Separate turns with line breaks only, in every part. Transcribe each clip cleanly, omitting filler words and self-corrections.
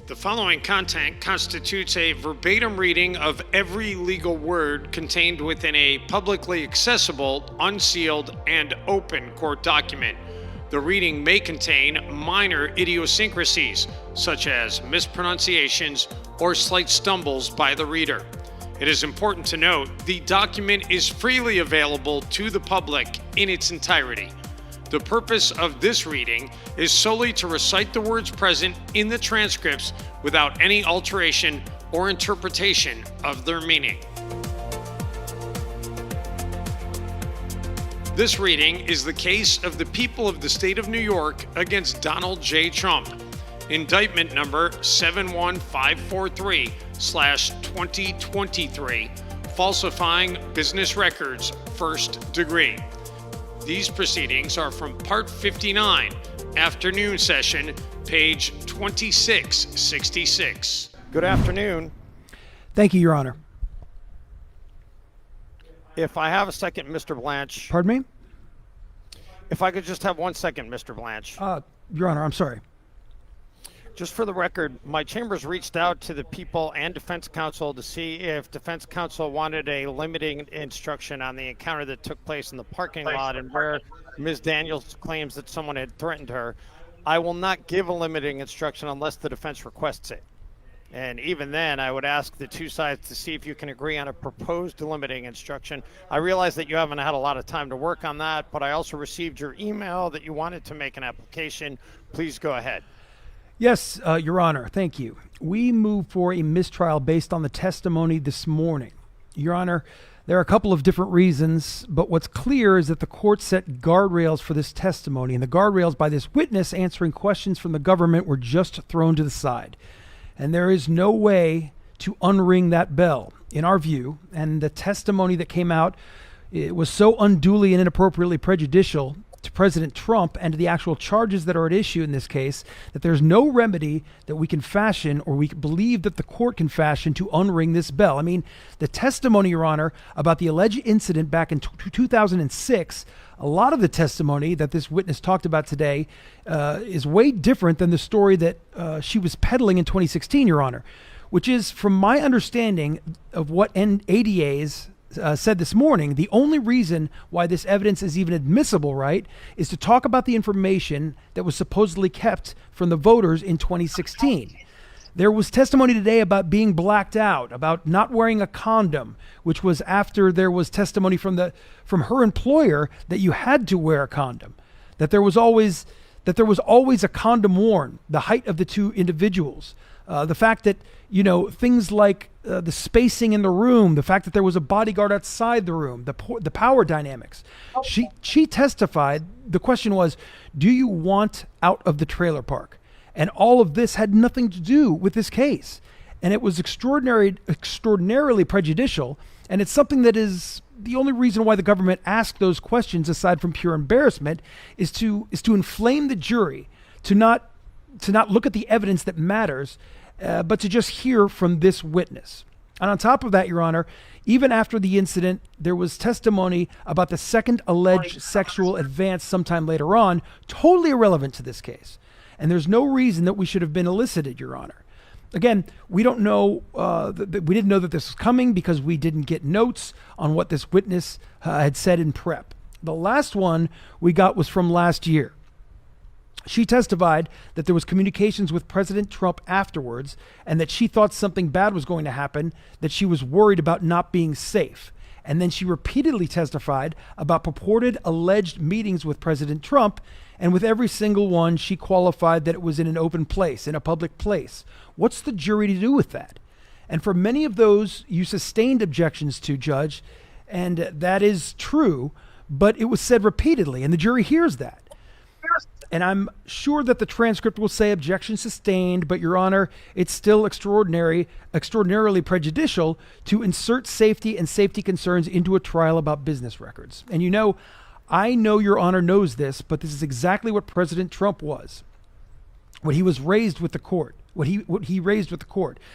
The following content constitutes a verbatim reading of every legal word contained within a publicly accessible, unsealed, and open court document. The reading may contain minor idiosyncrasies, such as mispronunciations or slight stumbles by the reader. It is important to note the document is freely available to the public in its entirety. The purpose of this reading is solely to recite the words present in the transcripts without any alteration or interpretation of their meaning. This reading is the case of the people of the state of New York against Donald J. Trump. Indictment number 71543/2023, falsifying business records, first degree. These proceedings are from Part 59, afternoon session, page 2666.
Good afternoon.
Thank you, Your Honor.
If I have a second, Mr. Blanche.
Pardon me?
If I could just have 1 second, Mr. Blanche.
Your Honor, I'm sorry.
Just for the record, my chambers reached out to the people and defense counsel to see if defense counsel wanted a limiting instruction on the encounter that took place in the parking lot and where Ms. Daniels claims that someone had threatened her. I will not give a limiting instruction unless the defense requests it. And even then, I would ask the two sides to see if you can agree on a proposed limiting instruction. I realize that you haven't had a lot of time to work on that, but I also received your email that you wanted to make an application. Please go ahead.
Yes, Your Honor, thank you. We move for a mistrial based on the testimony this morning. Your Honor, there are a couple of different reasons, but what's clear is that the court set guardrails for this testimony, and the guardrails by this witness answering questions from the government were just thrown to the side. And there is no way to unring that bell, in our view, and the testimony that came out, it was so unduly and inappropriately prejudicial to President Trump and to the actual charges that are at issue in this case, that there's no remedy that we can fashion or we believe that the court can fashion to unring this bell. I mean, the testimony, Your Honor, about the alleged incident back in 2006, a lot of the testimony that this witness talked about today is way different than the story that she was peddling in 2016, Your Honor, which is, from my understanding of what ADAs said this morning, the only reason why this evidence is even admissible, right, is to talk about the information that was supposedly kept from the voters in 2016. There was testimony today about being blacked out, about not wearing a condom, which was after there was testimony from her employer that you had to wear a condom, that there was always a condom worn, the height of the two individuals. The fact that, things like the spacing in the room, the fact that there was a bodyguard outside the room, the power dynamics. She testified. The question was, do you want out of the trailer park? And all of this had nothing to do with this case. And it was extraordinarily prejudicial. And it's something that is the only reason why the government asked those questions, aside from pure embarrassment, is to inflame the jury, to not look at the evidence that matters, but to just hear from this witness. And on top of that, Your Honor, even after the incident, there was testimony about the second alleged sexual advance sometime later on, totally irrelevant to this case. And there's no reason that we should have been elicited, Your Honor. Again, we don't know, we didn't know that this was coming because we didn't get notes on what this witness had said in prep. The last one we got was from last year. She testified that there was communications with President Trump afterwards and that she thought something bad was going to happen, that she was worried about not being safe. And then she repeatedly testified about purported alleged meetings with President Trump, and with every single one, she qualified that it was in an open place, in a public place. What's the jury to do with that? And for many of those, you sustained objections to, Judge, and that is true, but it was said repeatedly, and the jury hears that. And I'm sure that the transcript will say objection sustained, but Your Honor, it's still extraordinarily prejudicial to insert safety and safety concerns into a trial about business records. And I know Your Honor knows this, but this is exactly what President Trump was. What he raised with the court,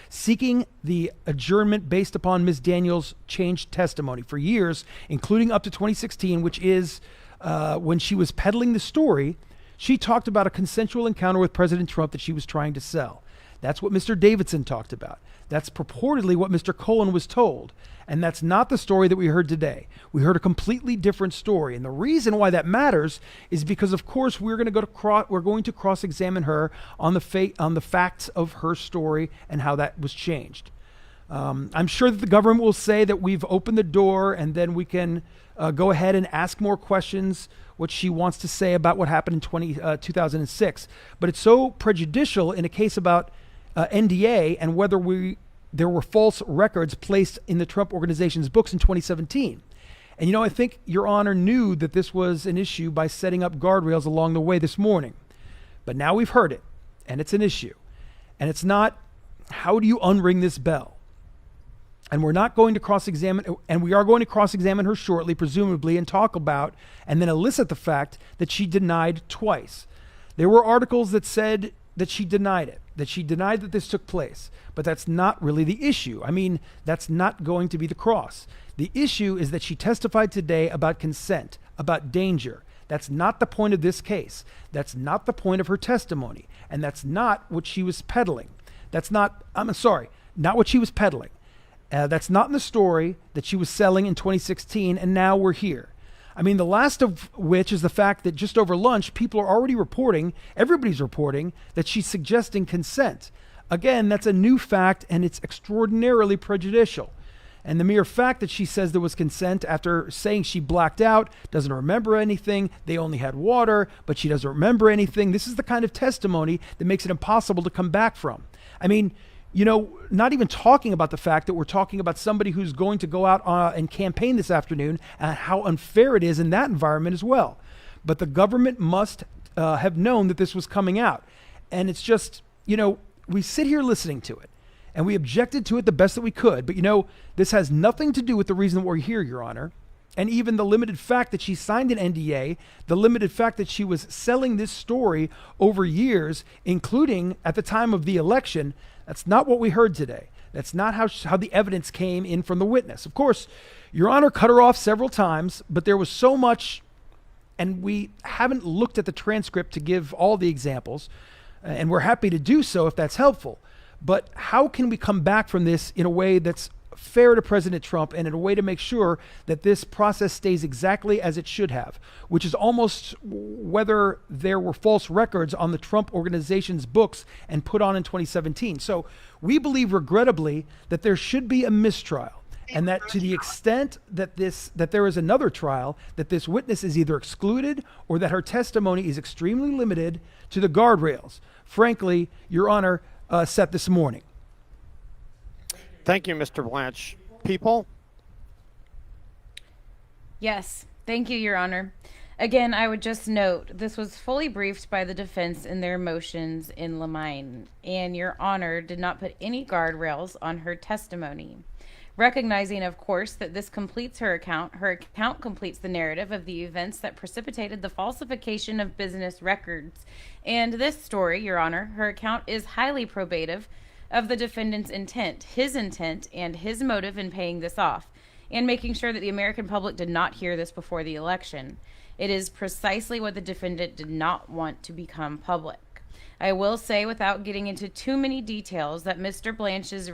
seeking the adjournment based upon Ms. Daniels' changed testimony for years, including up to 2016, which is when she was peddling the story. She talked about a consensual encounter with President Trump that she was trying to sell. That's what Mr. Davidson talked about. That's purportedly what Mr. Cohen was told. And that's not the story that we heard today. We heard a completely different story. And the reason why that matters is because, of course, we're going to cross-examine her on the facts of her story and how that was changed. I'm sure that the government will say that we've opened the door and then we can go ahead and ask more questions, what she wants to say about what happened in 2006. But it's so prejudicial in a case about NDA and whether there were false records placed in the Trump Organization's books in 2017. And, I think Your Honor knew that this was an issue by setting up guardrails along the way this morning. But now we've heard it, and it's an issue. And it's not, how do you unring this bell? And we're not going to cross-examine, and we are going to cross-examine her shortly, presumably, and talk about, and then elicit the fact that she denied twice. There were articles that said that she denied it, that she denied that this took place. But that's not really the issue. I mean, that's not going to be the cross. The issue is that she testified today about consent, about danger. That's not the point of this case. That's not the point of her testimony. And that's not what she was peddling. Not what she was peddling. That's not in the story that she was selling in 2016, and now we're here. I mean, the last of which is the fact that just over lunch, people are already reporting, everybody's reporting, that she's suggesting consent. Again, that's a new fact, and it's extraordinarily prejudicial. And the mere fact that she says there was consent after saying she blacked out, doesn't remember anything, they only had water, but she doesn't remember anything. This is the kind of testimony that makes it impossible to come back from. I mean, not even talking about the fact that we're talking about somebody who's going to go out and campaign this afternoon and how unfair it is in that environment as well. But the government must have known that this was coming out. And it's just, we sit here listening to it and we objected to it the best that we could. But, this has nothing to do with the reason that we're here, Your Honor. And even the limited fact that she signed an NDA, the limited fact that she was selling this story over years, including at the time of the election, that's not what we heard today. That's not how the evidence came in from the witness. Of course, Your Honor cut her off several times, but there was so much, and we haven't looked at the transcript to give all the examples, and we're happy to do so if that's helpful. But how can we come back from this in a way that's fair to President Trump and in a way to make sure that this process stays exactly as it should have, which is almost whether there were false records on the Trump Organization's books and put on in 2017. So we believe, regrettably, that there should be a mistrial, and that to the extent that there is another trial, that this witness is either excluded or that her testimony is extremely limited to the guardrails, frankly, Your Honor, set this morning.
Thank you, Mr. Blanche. People?
Yes, thank you, Your Honor. Again, I would just note this was fully briefed by the defense in their motions in Lamine, and Your Honor did not put any guardrails on her testimony. Recognizing, of course, that this completes her account completes the narrative of the events that precipitated the falsification of business records. And this story, Your Honor, her account is highly probative of the defendant's intent, and his motive in paying this off, and making sure that the American public did not hear this before the election. It is precisely what the defendant did not want to become public. I will say, without getting into too many details, that Mr. Blanche's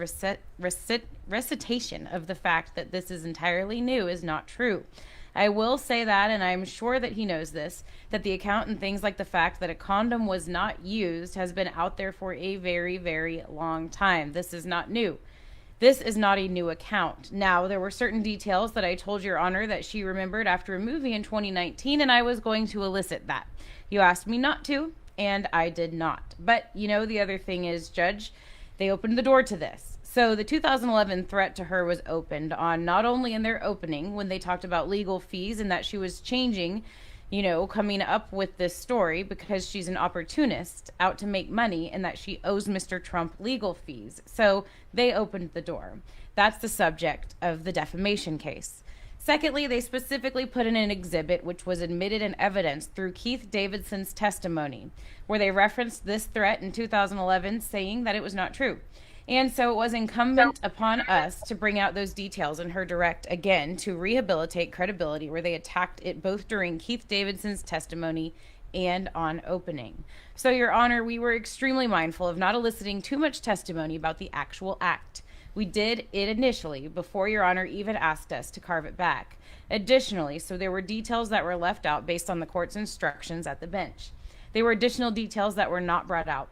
recitation of the fact that this is entirely new is not true. I will say that, and I'm sure that he knows this, that the account and things like the fact that a condom was not used has been out there for a very, very long time. This is not new. This is not a new account. Now, there were certain details that I told Your Honor that she remembered after a movie in 2019, and I was going to elicit that. You asked me not to, and I did not. But, the other thing is, Judge, they opened the door to this. So the 2011 threat to her was opened on not only in their opening when they talked about legal fees and that she was changing, coming up with this story because she's an opportunist out to make money and that she owes Mr. Trump legal fees. So they opened the door. That's the subject of the defamation case. Secondly, they specifically put in an exhibit which was admitted in evidence through Keith Davidson's testimony, where they referenced this threat in 2011, saying that it was not true. And so it was incumbent upon us to bring out those details in her direct, again, to rehabilitate credibility, where they attacked it both during Keith Davidson's testimony and on opening. So, Your Honor, we were extremely mindful of not eliciting too much testimony about the actual act. We did it initially before Your Honor even asked us to carve it back. Additionally, so there were details that were left out based on the court's instructions at the bench. There were additional details that were not brought out.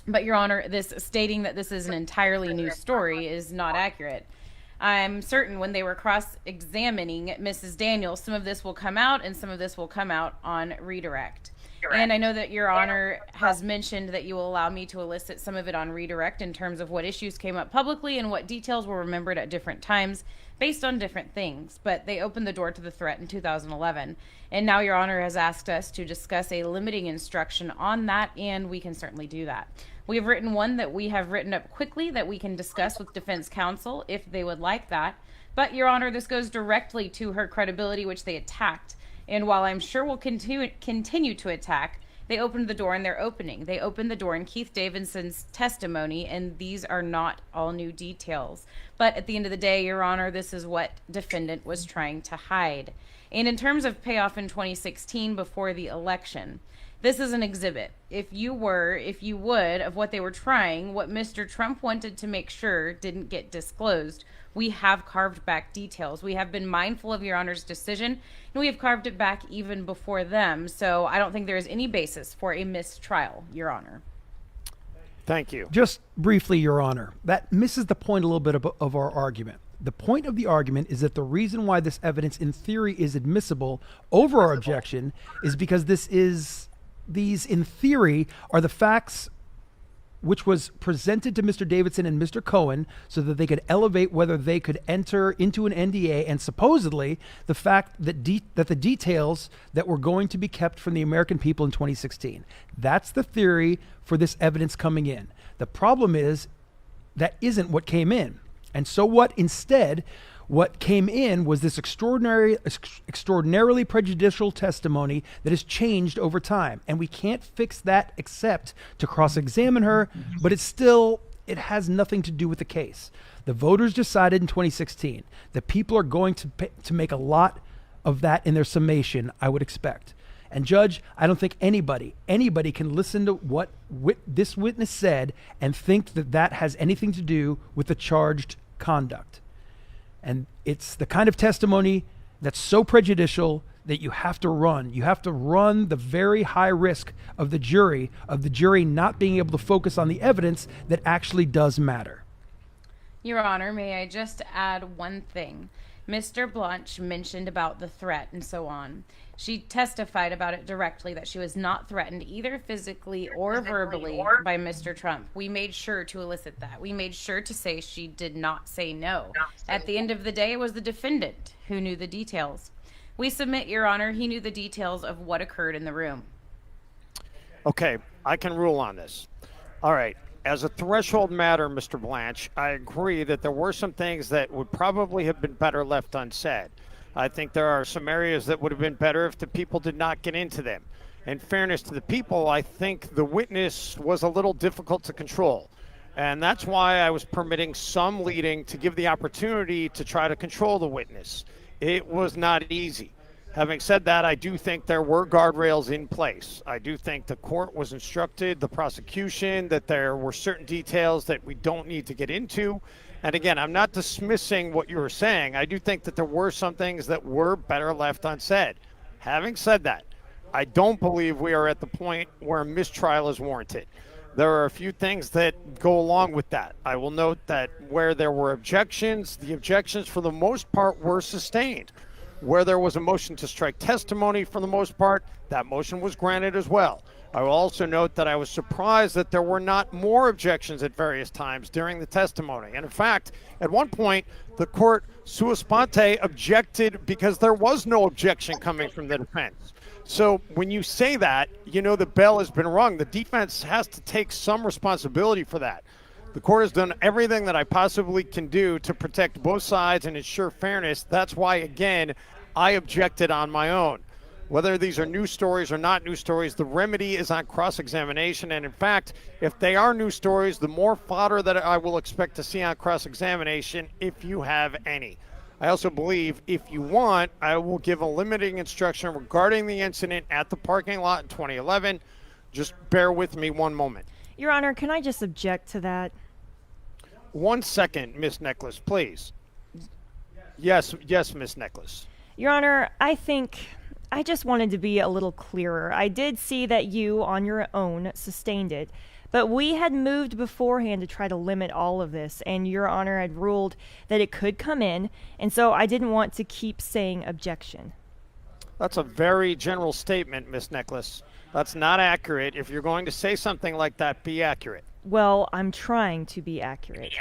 But Your Honor, this stating that this is an entirely new story is not accurate. I'm certain when they were cross-examining Mrs. Daniels, some of this will come out and some of this will come out on redirect. And I know that Your Honor has mentioned that you will allow me to elicit some of it on redirect in terms of what issues came up publicly and what details were remembered at different times based on different things. But they opened the door to the threat in 2011. And now Your Honor has asked us to discuss a limiting instruction on that, and we can certainly do that. We have written one that we have written up quickly that we can discuss with defense counsel if they would like that. But Your Honor, this goes directly to her credibility, which they attacked. And while I'm sure we'll continue to attack, they opened the door in their opening. They opened the door in Keith Davidson's testimony, and these are not all new details. But at the end of the day, Your Honor, this is what defendant was trying to hide. And in terms of payoff in 2016 before the election, this is an exhibit. If you would, of what they were trying, what Mr. Trump wanted to make sure didn't get disclosed. We have carved back details. We have been mindful of Your Honor's decision, and we have carved it back even before them. So I don't think there is any basis for a mistrial, Your Honor.
Thank you.
Just briefly, Your Honor, that misses the point a little bit of our argument. The point of the argument is that the reason why this evidence in theory is admissible over our objection is because these in theory are the facts which was presented to Mr. Davidson and Mr. Cohen so that they could elevate whether they could enter into an NDA, and supposedly the fact that the details that were going to be kept from the American people in 2016. That's the theory for this evidence coming in. The problem is that isn't what came in. And so what came in was this extraordinarily prejudicial testimony that has changed over time. And we can't fix that except to cross-examine her, but it has nothing to do with the case. The voters decided in 2016 that people are going to make a lot of that in their summation, I would expect. And Judge, I don't think anybody can listen to what this witness said and think that that has anything to do with the charged conduct. And it's the kind of testimony that's so prejudicial that you have to run. You have to run the very high risk of the jury not being able to focus on the evidence that actually does matter.
Your Honor, may I just add one thing? Mr. Blanche mentioned about the threat and so on. She testified about it directly, that she was not threatened either physically or verbally by Mr. Trump. We made sure to elicit that. We made sure to say she did not say no. At the end of the day, it was the defendant who knew the details. We submit, Your Honor, he knew the details of what occurred in the room.
Okay, I can rule on this. All right. As a threshold matter, Mr. Blanche, I agree that there were some things that would probably have been better left unsaid. I think there are some areas that would have been better if the people did not get into them. In fairness to the people, I think the witness was a little difficult to control. And that's why I was permitting some leading to give the opportunity to try to control the witness. It was not easy. Having said that, I do think there were guardrails in place. I do think the court was instructed, the prosecution, that there were certain details that we don't need to get into. And again, I'm not dismissing what you were saying. I do think that there were some things that were better left unsaid. Having said that, I don't believe we are at the point where a mistrial is warranted. There are a few things that go along with that. I will note that where there were objections, the objections for the most part were sustained. Where there was a motion to strike testimony for the most part, that motion was granted as well. I will also note that I was surprised that there were not more objections at various times during the testimony. And in fact, at one point, the court sua sponte objected because there was no objection coming from the defense. So when you say that, you know the bell has been rung. The defense has to take some responsibility for that. The court has done everything that I possibly can do to protect both sides and ensure fairness. That's why, again, I objected on my own. Whether these are new stories or not new stories, the remedy is on cross-examination. And in fact, if they are new stories, the more fodder that I will expect to see on cross-examination, if you have any. I also believe if you want, I will give a limiting instruction regarding the incident at the parking lot in 2011. Just bear with me one moment.
Your Honor, can I just object to that?
1 second, Miss Necklace, please. Yes, Miss Necklace.
Your Honor, I just wanted to be a little clearer. I did see that you, on your own, sustained it, but we had moved beforehand to try to limit all of this, and Your Honor had ruled that it could come in, and so I didn't want to keep saying objection.
That's a very general statement, Miss Necklace. That's not accurate. If you're going to say something like that, be accurate.
Well, I'm trying to be accurate.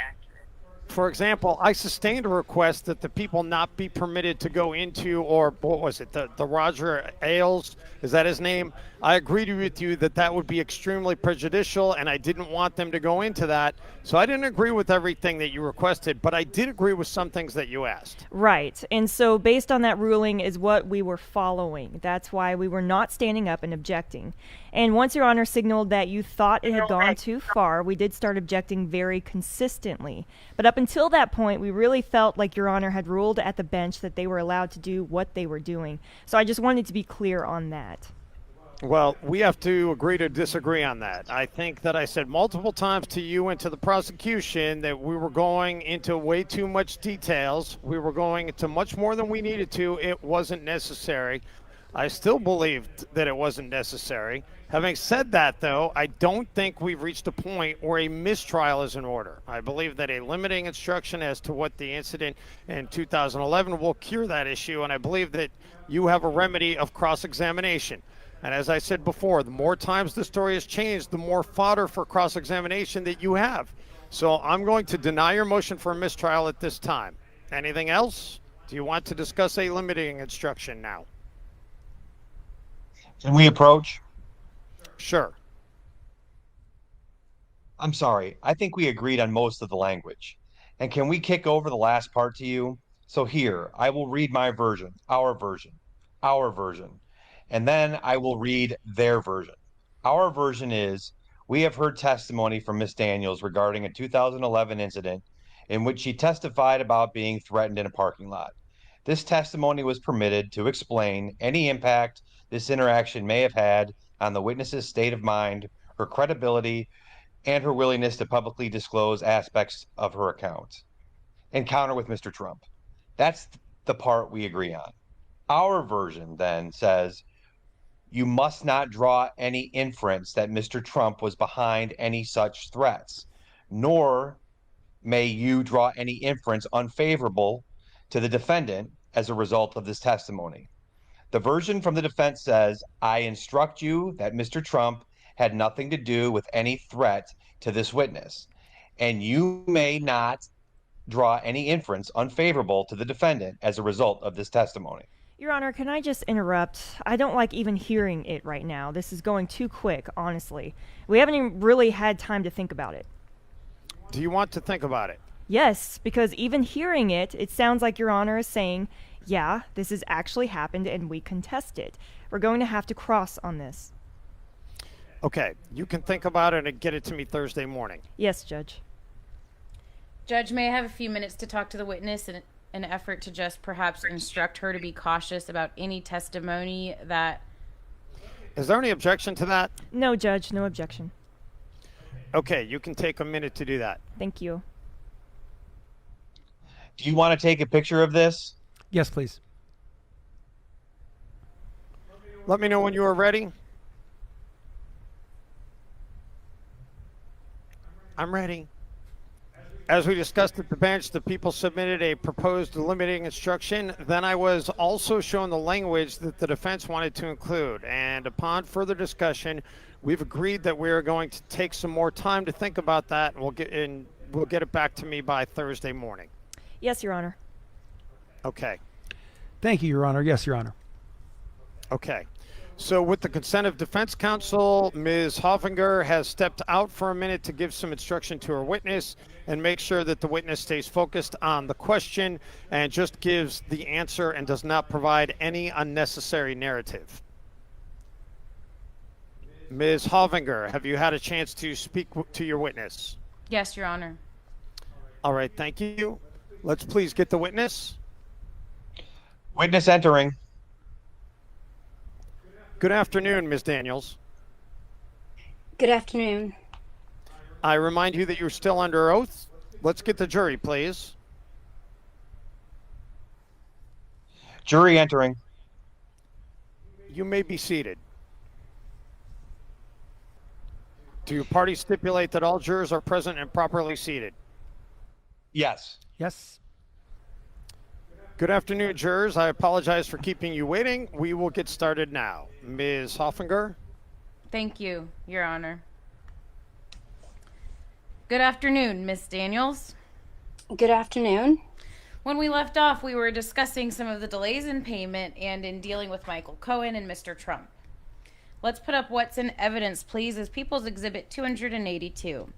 For example, I sustained a request that the people not be permitted to go into, or what was it, the Roger Ailes, is that his name? I agreed with you that that would be extremely prejudicial, and I didn't want them to go into that. So I didn't agree with everything that you requested, but I did agree with some things that you asked.
Right. And so based on that ruling is what we were following. That's why we were not standing up and objecting. And once Your Honor signaled that you thought it had gone too far, we did start objecting very consistently. But up until that point, we really felt like Your Honor had ruled at the bench that they were allowed to do what they were doing. So I just wanted to be clear on that.
Well, we have to agree to disagree on that. I think that I said multiple times to you and to the prosecution that we were going into way too much details. We were going into much more than we needed to. It wasn't necessary. I still believed that it wasn't necessary. Having said that, though, I don't think we've reached a point where a mistrial is in order. I believe that a limiting instruction as to what the incident in 2011 will cure that issue, and I believe that you have a remedy of cross-examination. And as I said before, the more times the story has changed, the more fodder for cross-examination that you have. So I'm going to deny your motion for a mistrial at this time. Anything else? Do you want to discuss a limiting instruction now?
Can we approach?
Sure.
I'm sorry. I think we agreed on most of the language. And can we kick over the last part to you? So here, I will read my version, our version, and then I will read their version. Our version is, we have heard testimony from Miss Daniels regarding a 2011 incident in which she testified about being threatened in a parking lot. This testimony was permitted to explain any impact this interaction may have had on the witness's state of mind, her credibility, and her willingness to publicly disclose aspects of her account. Encounter with Mr. Trump. That's the part we agree on. Our version then says, you must not draw any inference that Mr. Trump was behind any such threats, nor may you draw any inference unfavorable to the defendant as a result of this testimony. The version from the defense says, I instruct you that Mr. Trump had nothing to do with any threat to this witness, and you may not draw any inference unfavorable to the defendant as a result of this testimony.
Your Honor, can I just interrupt? I don't like even hearing it right now. This is going too quick, honestly. We haven't even really had time to think about it.
Do you want to think about it?
Yes, because even hearing it, it sounds like Your Honor is saying, yeah, this has actually happened and we contest it. We're going to have to cross on this.
Okay, you can think about it and get it to me Thursday morning.
Yes, Judge.
Judge, may I have a few minutes to talk to the witness in an effort to just perhaps instruct her to be cautious about any testimony that...
Is there any objection to that?
No, Judge, no objection.
Okay, you can take a minute to do that.
Thank you.
Do you want to take a picture of this?
Yes, please.
Let me know when you are ready. I'm ready. As we discussed at the bench, the people submitted a proposed limiting instruction. Then I was also shown the language that the defense wanted to include. And upon further discussion, we've agreed that we are going to take some more time to think about that, and we'll get it back to me by Thursday morning.
Yes, Your Honor.
Okay.
Thank you, Your Honor. Yes, Your Honor.
Okay. So with the consent of defense counsel, Ms. Hoffinger has stepped out for a minute to give some instruction to her witness and make sure that the witness stays focused on the question and just gives the answer and does not provide any unnecessary narrative. Ms. Hoffinger, have you had a chance to speak to your witness?
Yes, Your Honor.
All right, thank you. Let's please get the witness.
Witness entering.
Good afternoon, Ms. Daniels.
Good afternoon.
I remind you that you're still under oath. Let's get the jury, please.
Jury entering.
You may be seated. Do your parties stipulate that all jurors are present and properly seated?
Yes.
Yes.
Good afternoon, jurors. I apologize for keeping you waiting. We will get started now. Ms. Hoffinger?
Thank you, Your Honor. Good afternoon, Miss Daniels.
Good afternoon.
When we left off, we were discussing some of the delays in payment and in dealing with Michael Cohen and Mr. Trump. Let's put up what's in evidence, please, as People's Exhibit 282.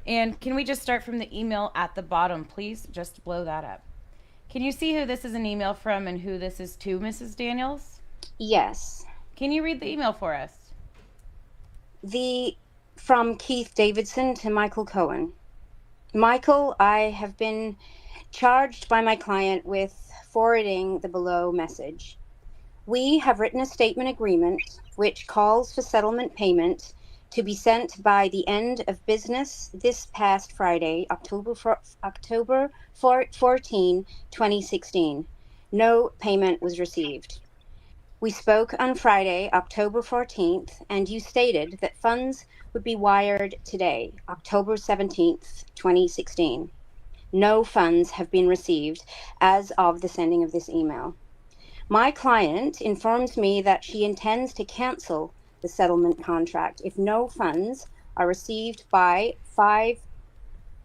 And can we just start from the email at the bottom, please? Just blow that up. Can you see who this is an email from and who this is to, Mrs. Daniels?
Yes.
Can you read the email for us?
From Keith Davidson to Michael Cohen. Michael, I have been charged by my client with forwarding the below message. We have written a statement agreement which calls for settlement payment to be sent by the end of business this past Friday, October 14, 2016. No payment was received. We spoke on Friday, October 14th, and you stated that funds would be wired today, October 17th, 2016. No funds have been received as of the sending of this email. My client informs me that she intends to cancel the settlement contract if no funds are received by 5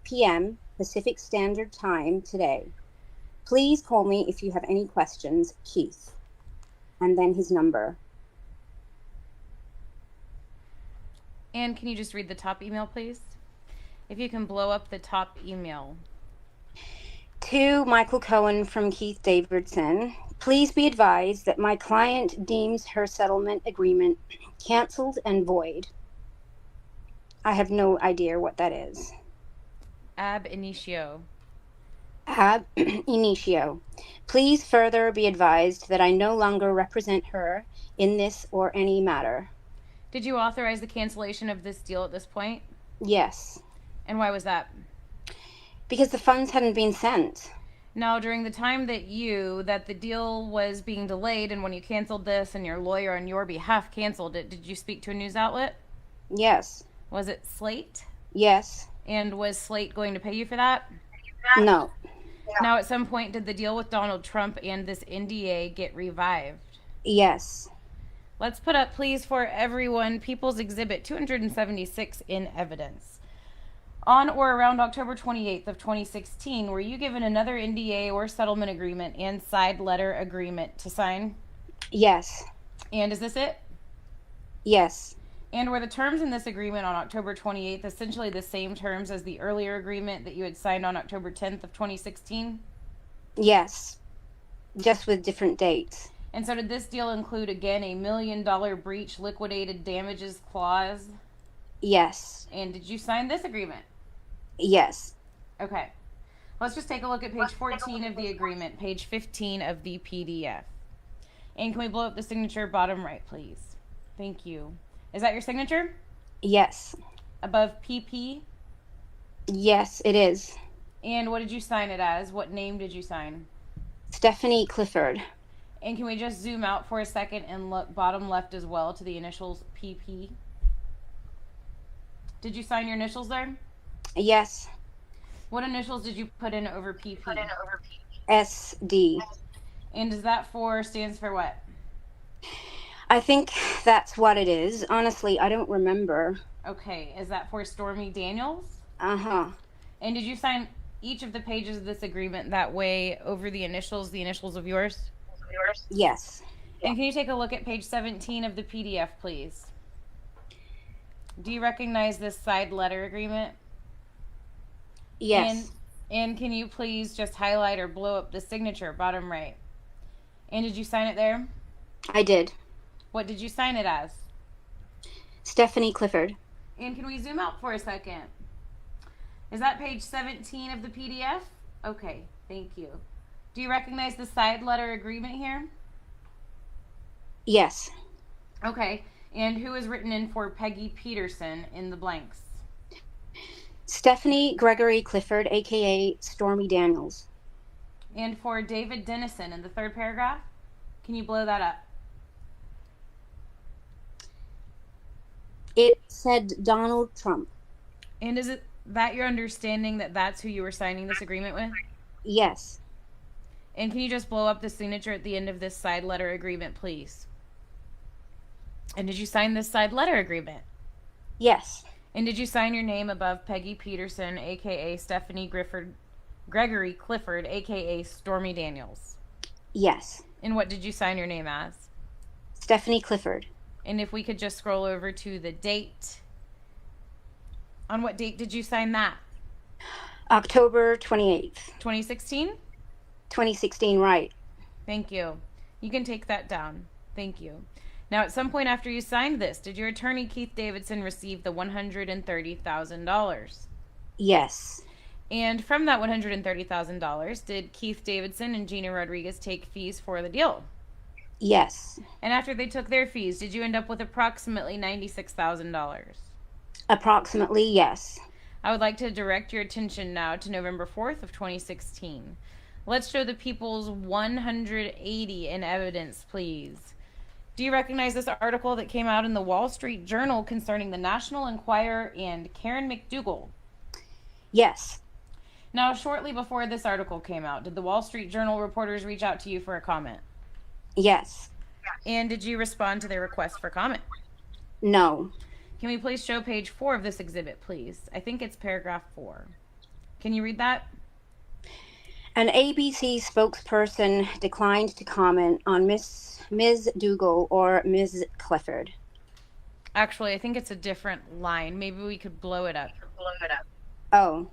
p.m. Pacific Standard Time today. Please call me if you have any questions, Keith. And then his number.
And can you just read the top email, please? If you can blow up the top email.
To Michael Cohen from Keith Davidson, please be advised that my client deems her settlement agreement canceled and void. I have no idea what that is.
Ab initio.
Ab initio. Please further be advised that I no longer represent her in this or any matter.
Did you authorize the cancellation of this deal at this point?
Yes.
And why was that?
Because the funds hadn't been sent.
Now, during the time that the deal was being delayed and when you canceled this and your lawyer on your behalf canceled it, did you speak to a news outlet?
Yes.
Was it Slate?
Yes.
And was Slate going to pay you for that?
No.
Now, at some point, did the deal with Donald Trump and this NDA get revived?
Yes.
Let's put up, please, for everyone, People's Exhibit 276 in evidence. On or around October 28th of 2016, were you given another NDA or settlement agreement and side letter agreement to sign?
Yes.
And is this it?
Yes.
And were the terms in this agreement on October 28th essentially the same terms as the earlier agreement that you had signed on October 10th of 2016?
Yes. Just with different dates.
And so did this deal include, again, a $1 million breach liquidated damages clause?
Yes.
And did you sign this agreement?
Yes.
Okay. Let's just take a look at page 14 of the agreement, page 15 of the PDF. And can we blow up the signature bottom right, please? Thank you. Is that your signature?
Yes.
Above PP?
Yes, it is.
And what did you sign it as? What name did you sign?
Stephanie Clifford.
And can we just zoom out for a second and look bottom left as well to the initials PP? Did you sign your initials there?
Yes.
What initials did you put in over PP?
SD.
And is that stands for what?
I think that's what it is. Honestly, I don't remember.
Okay. Is that for Stormy Daniels?
Uh-huh.
And did you sign each of the pages of this agreement that way over the initials of yours?
Yes.
And can you take a look at page 17 of the PDF, please? Do you recognize this side letter agreement?
Yes.
And can you please just highlight or blow up the signature, bottom right? And did you sign it there?
I did.
What did you sign it as?
Stephanie Clifford.
And can we zoom out for a second? Is that page 17 of the PDF? Okay, thank you. Do you recognize the side letter agreement here?
Yes.
Okay. And who is written in for Peggy Peterson in the blanks?
Stephanie Gregory Clifford, aka Stormy Daniels.
And for David Dennison in the third paragraph? Can you blow that up?
It said Donald Trump.
And is it that your understanding that that's who you were signing this agreement with?
Yes.
And can you just blow up the signature at the end of this side letter agreement, please? And did you sign this side letter agreement?
Yes.
And did you sign your name above Peggy Peterson, aka Stephanie Gregory Clifford, aka Stormy Daniels?
Yes.
And what did you sign your name as?
Stephanie Clifford.
And if we could just scroll over to the date. On what date did you sign that?
October 28th.
2016?
2016, right.
Thank you. You can take that down. Thank you. Now, at some point after you signed this, did your attorney, Keith Davidson, receive the $130,000?
Yes.
And from that $130,000, did Keith Davidson and Gina Rodriguez take fees for the deal?
Yes.
And after they took their fees, did you end up with approximately $96,000?
Approximately, yes.
I would like to direct your attention now to November 4th of 2016. Let's show the people's 180 in evidence, please. Do you recognize this article that came out in the Wall Street Journal concerning the National Enquirer and Karen McDougal?
Yes.
Now, shortly before this article came out, did the Wall Street Journal reporters reach out to you for a comment?
Yes.
And did you respond to their request for comment?
No.
Can we please show page 4 of this exhibit, please? I think it's paragraph 4. Can you read that?
An ABC spokesperson declined to comment on Ms. Dougal or Ms. Clifford.
Actually, I think it's a different line. Maybe we could blow it up.
Oh.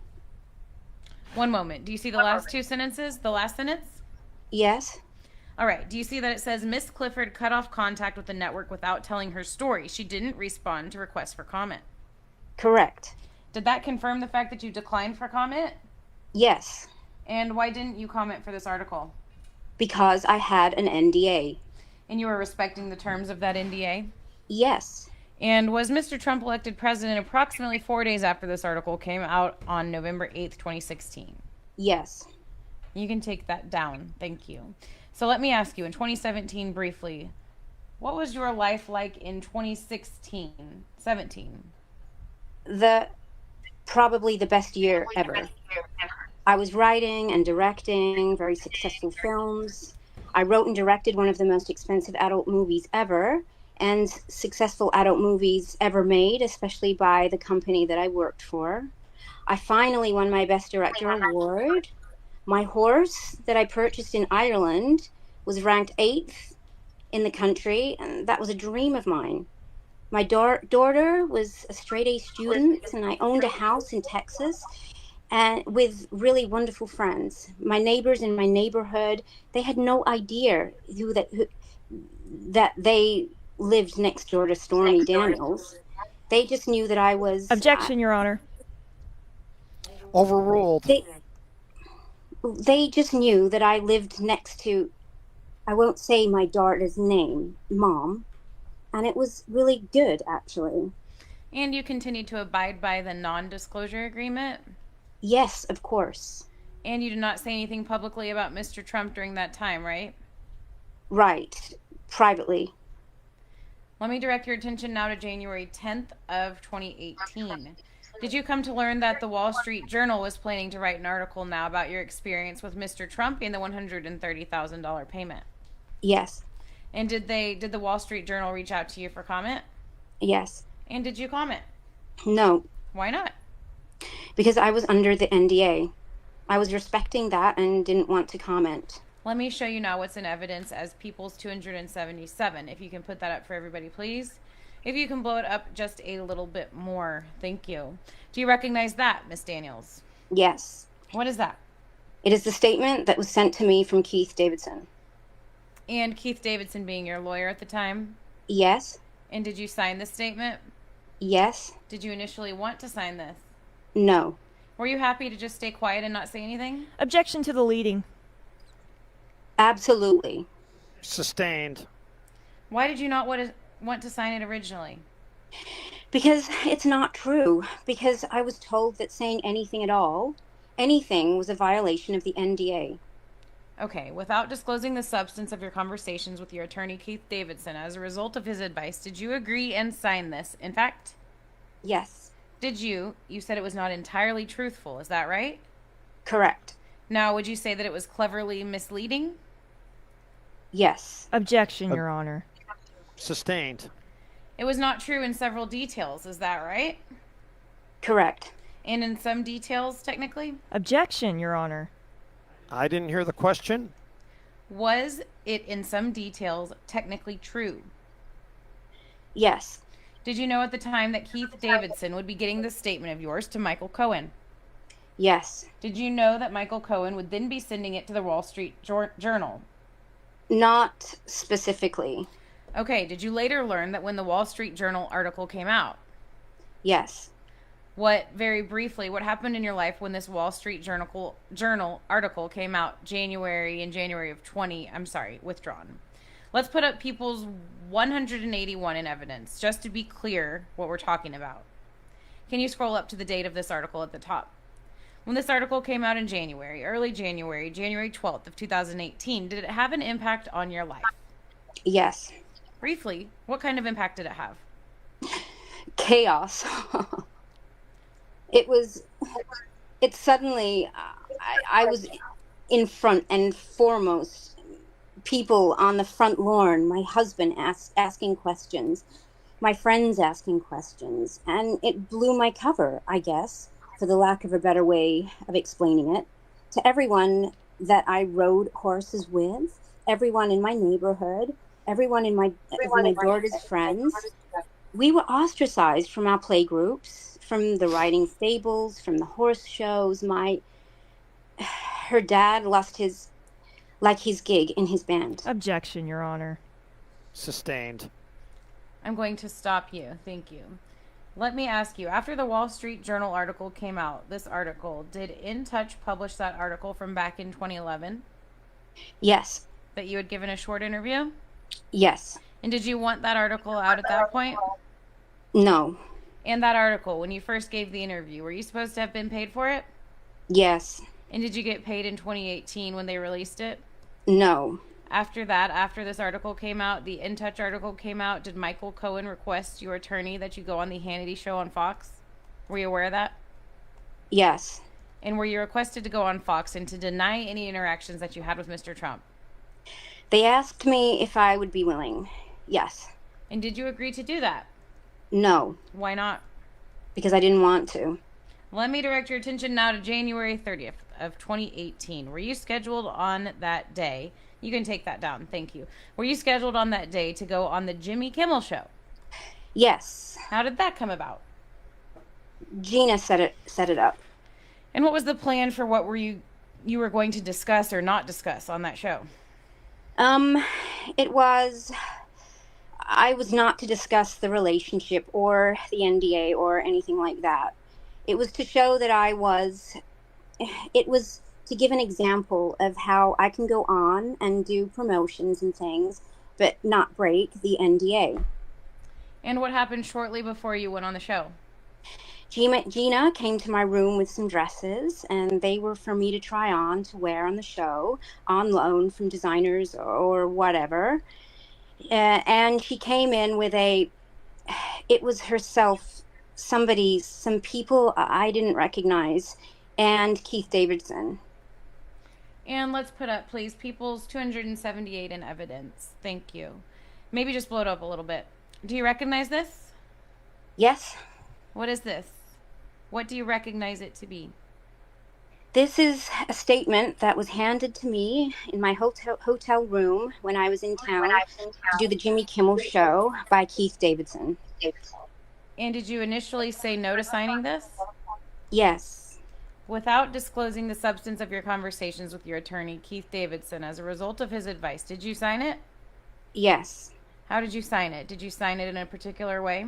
One moment. Do you see the last two sentences? The last sentence?
Yes.
All right. Do you see that it says Miss Clifford cut off contact with the network without telling her story? She didn't respond to requests for comment.
Correct.
Did that confirm the fact that you declined for comment?
Yes.
And why didn't you comment for this article?
Because I had an NDA.
And you were respecting the terms of that NDA?
Yes.
And was Mr. Trump elected president approximately 4 days after this article came out on November 8th, 2016?
Yes.
You can take that down. Thank you. So let me ask you, in 2017, briefly, what was your life like in 2016, 17?
Probably the best year ever. I was writing and directing very successful films. I wrote and directed one of the most expensive adult movies ever, and successful adult movies ever made, especially by the company that I worked for. I finally won my Best Director award. My horse that I purchased in Ireland was ranked 8th in the country, and that was a dream of mine. My daughter was a straight-A student, and I owned a house in Texas and with really wonderful friends. My neighbors in my neighborhood, they had no idea that they lived next door to Stormy Daniels. They just knew that I was...
Objection, Your Honor.
Overruled.
They just knew that I lived next to, I won't say my daughter's name, Mom, and it was really good, actually.
And you continued to abide by the non-disclosure agreement?
Yes, of course.
And you did not say anything publicly about Mr. Trump during that time, right?
Right. Privately.
Let me direct your attention now to January 10th of 2018. Did you come to learn that the Wall Street Journal was planning to write an article now about your experience with Mr. Trump and the $130,000 payment?
Yes.
And did the Wall Street Journal reach out to you for comment?
Yes.
And did you comment?
No.
Why not?
Because I was under the NDA. I was respecting that and didn't want to comment.
Let me show you now what's in evidence as People's 277. If you can put that up for everybody, please. If you can blow it up just a little bit more. Thank you. Do you recognize that, Miss Daniels?
Yes.
What is that?
It is the statement that was sent to me from Keith Davidson.
And Keith Davidson being your lawyer at the time?
Yes.
And did you sign this statement?
Yes.
Did you initially want to sign this?
No.
Were you happy to just stay quiet and not say anything?
Objection to the leading.
Absolutely.
Sustained.
Why did you not want to sign it originally?
Because it's not true. Because I was told that saying anything at all, anything, was a violation of the NDA.
Okay, without disclosing the substance of your conversations with your attorney, Keith Davidson, as a result of his advice, did you agree and sign this? In fact,
Yes.
did you? You said it was not entirely truthful, is that right?
Correct.
Now, would you say that it was cleverly misleading?
Yes.
Objection, Your Honor.
Sustained.
It was not true in several details, is that right?
Correct.
And in some details, technically?
Objection, Your Honor.
I didn't hear the question.
Was it in some details technically true?
Yes.
Did you know at the time that Keith Davidson would be getting this statement of yours to Michael Cohen?
Yes.
Did you know that Michael Cohen would then be sending it to the Wall Street Journal?
Not specifically.
Okay, did you later learn that when the Wall Street Journal article came out?
Yes.
Very briefly, what happened in your life when this Wall Street Journal article came out January of withdrawn. Let's put up People's 181 in evidence, just to be clear what we're talking about. Can you scroll up to the date of this article at the top? When this article came out in early January, January 12th of 2018, did it have an impact on your life?
Yes.
Briefly, what kind of impact did it have?
Chaos. It suddenly, I was in front and foremost, people on the front lawn, my husband asking questions, my friends asking questions, and it blew my cover, I guess, for the lack of a better way of explaining it, to everyone that I rode horses with, everyone in my neighborhood, everyone in my daughter's friends. We were ostracized from our play groups, from the riding stables, from the horse shows. Her dad lost his gig in his band.
Objection, Your Honor.
Sustained.
I'm going to stop you. Thank you. Let me ask you, after the Wall Street Journal article came out, did In Touch publish that article from back in 2011?
Yes.
That you had given a short interview?
Yes.
And did you want that article out at that point?
No.
And that article, when you first gave the interview, were you supposed to have been paid for it?
Yes.
And did you get paid in 2018 when they released it?
No.
After that, after this article came out, the In Touch article came out, did Michael Cohen request your attorney that you go on the Hannity show on Fox? Were you aware of that?
Yes.
And were you requested to go on Fox and to deny any interactions that you had with Mr. Trump?
They asked me if I would be willing. Yes.
And did you agree to do that?
No.
Why not?
Because I didn't want to.
Let me direct your attention now to January 30th of 2018. Were you scheduled on that day? You can take that down. Thank you. Were you scheduled on that day to go on the Jimmy Kimmel show?
Yes.
How did that come about?
Gina set it up.
And what was the plan for what you were going to discuss or not discuss on that show?
I was not to discuss the relationship or the NDA or anything like that. It was to show that it was to give an example of how I can go on and do promotions and things, but not break the NDA.
And what happened shortly before you went on the show?
Gina came to my room with some dresses, and they were for me to try on to wear on the show, on loan from designers or whatever. And she came in with it was herself, some people I didn't recognize, and Keith Davidson.
And let's put up, please, People's 278 in evidence. Thank you. Maybe just blow it up a little bit. Do you recognize this?
Yes.
What is this? What do you recognize it to be?
This is a statement that was handed to me in my hotel room when I was in town to do the Jimmy Kimmel show by Keith Davidson.
And did you initially say no to signing this?
Yes.
Without disclosing the substance of your conversations with your attorney, Keith Davidson, as a result of his advice, did you sign it?
Yes.
How did you sign it? Did you sign it in a particular way?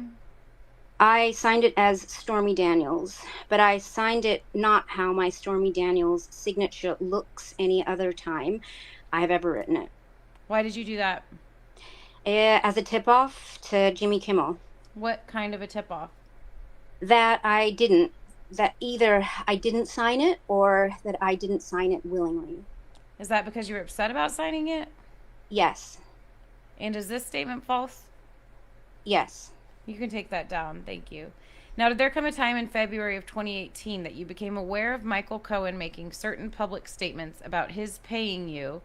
I signed it as Stormy Daniels, but I signed it not how my Stormy Daniels signature looks any other time. I have ever written it.
Why did you do that?
As a tip-off to Jimmy Kimmel.
What kind of a tip-off?
That either I didn't sign it or that I didn't sign it willingly.
Is that because you were upset about signing it?
Yes.
And is this statement false?
Yes.
You can take that down. Thank you. Now, did there come a time in February of 2018 that you became aware of Michael Cohen making certain public statements about his paying you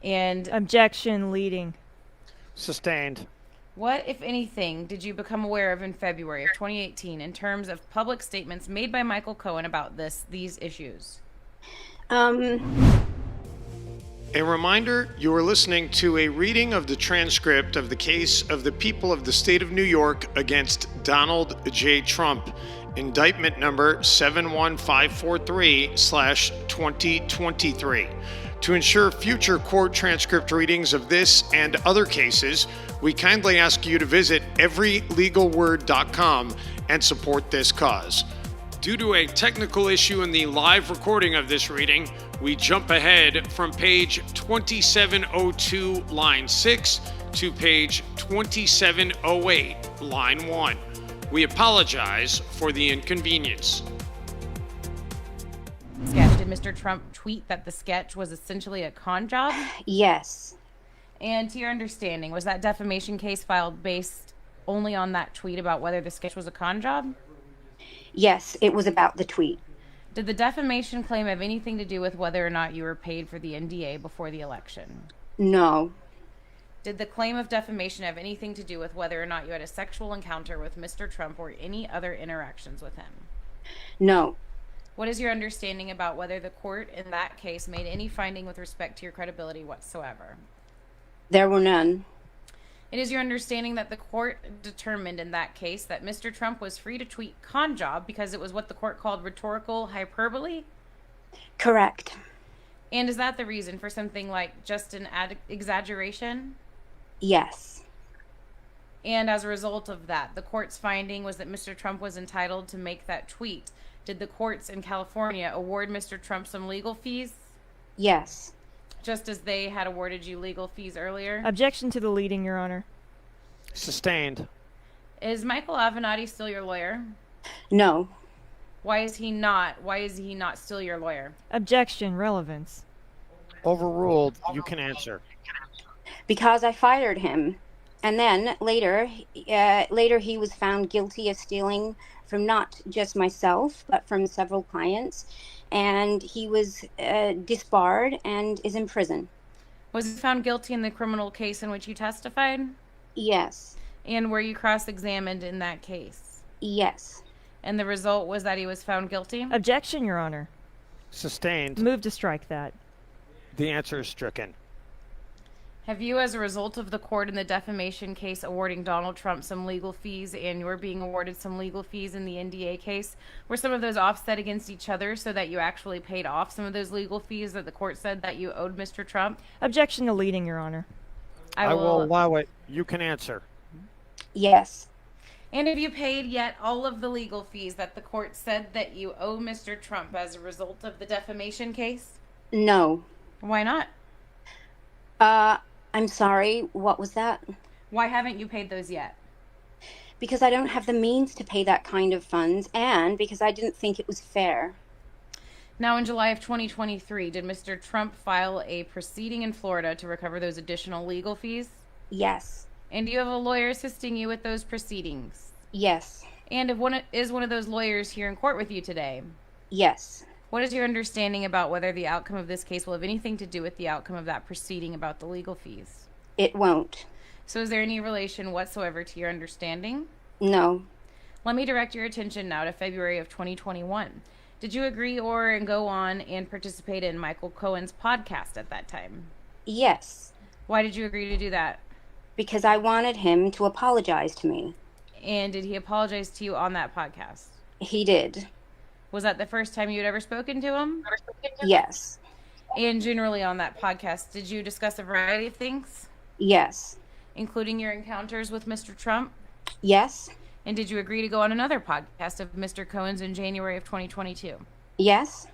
and
Objection, leading.
Sustained.
what, if anything, did you become aware of in February of 2018 in terms of public statements made by Michael Cohen about these issues?
A reminder, you are listening to a reading of the transcript of the case of the people of the state of New York against Donald J. Trump, indictment number 71543/2023. To ensure future court transcript readings of this and other cases, we kindly ask you to visit everylegalword.com and support this cause. Due to a technical issue in the live recording of this reading, we jump ahead from page 2702, line 6 to page 2708, line 1. We apologize for the inconvenience.
Sketch. Did Mr. Trump tweet that the sketch was essentially a con job?
Yes.
And to your understanding, was that defamation case filed based only on that tweet about whether the sketch was a con job?
Yes, it was about the tweet.
Did the defamation claim have anything to do with whether or not you were paid for the NDA before the election?
No.
Did the claim of defamation have anything to do with whether or not you had a sexual encounter with Mr. Trump or any other interactions with him?
No.
What is your understanding about whether the court in that case made any finding with respect to your credibility whatsoever?
There were none.
It is your understanding that the court determined in that case that Mr. Trump was free to tweet con job because it was what the court called rhetorical hyperbole?
Correct.
And is that the reason for something like just an exaggeration?
Yes.
And as a result of that, the court's finding was that Mr. Trump was entitled to make that tweet. Did the courts in California award Mr. Trump some legal fees?
Yes.
Just as they had awarded you legal fees earlier?
Objection to the leading, Your Honor.
Sustained.
Is Michael Avenatti still your lawyer?
No.
Why is he not? Why is he not still your lawyer?
Objection, relevance.
Overruled. You can answer.
Because I fired him. And then later he was found guilty of stealing from not just myself, but from several clients. And he was disbarred and is in prison.
Was he found guilty in the criminal case in which you testified?
Yes.
And were you cross-examined in that case?
Yes.
And the result was that he was found guilty?
Objection, Your Honor.
Sustained.
Move to strike that.
The answer is stricken.
Have you, as a result of the court in the defamation case awarding Donald Trump some legal fees and you're being awarded some legal fees in the NDA case, were some of those offset against each other so that you actually paid off some of those legal fees that the court said that you owed Mr. Trump?
Objection to leading, Your Honor.
I will allow it. You can answer.
Yes.
And have you paid yet all of the legal fees that the court said that you owe Mr. Trump as a result of the defamation case?
No.
Why not?
I'm sorry. What was that?
Why haven't you paid those yet?
Because I don't have the means to pay that kind of funds and because I didn't think it was fair.
Now, in July of 2023, did Mr. Trump file a proceeding in Florida to recover those additional legal fees?
Yes.
And do you have a lawyer assisting you with those proceedings?
Yes.
And is one of those lawyers here in court with you today?
Yes.
What is your understanding about whether the outcome of this case will have anything to do with the outcome of that proceeding about the legal fees?
It won't.
So is there any relation whatsoever to your understanding?
No.
Let me direct your attention now to February of 2021. Did you agree and go on and participate in Michael Cohen's podcast at that time?
Yes.
Why did you agree to do that?
Because I wanted him to apologize to me.
And did he apologize to you on that podcast?
He did.
Was that the first time you had ever spoken to him?
Yes.
And generally on that podcast, did you discuss a variety of things?
Yes.
Including your encounters with Mr. Trump?
Yes.
And did you agree to go on another podcast of Mr. Cohen's in January of 2022?
Yes.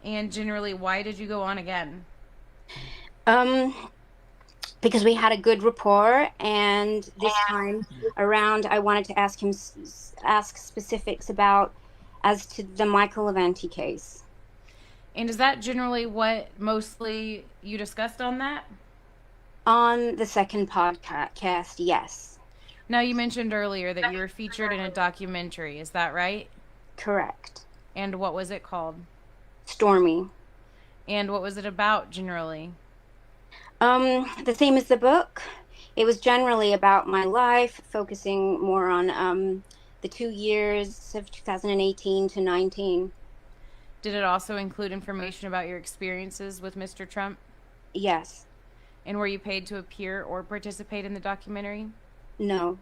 And generally, why did you go on again?
Because we had a good rapport, and this time around, I wanted to ask him ask specifics about as to the Michael Avanti case.
And is that generally what mostly you discussed on that?
On the second podcast, yes.
Now, you mentioned earlier that you were featured in a documentary. Is that right?
Correct.
And what was it called?
Stormy.
And what was it about generally?
The same as the book. It was generally about my life, focusing more on the 2 years of 2018 to 19.
Did it also include information about your experiences with Mr. Trump?
Yes.
And were you paid to appear or participate in the documentary?
No.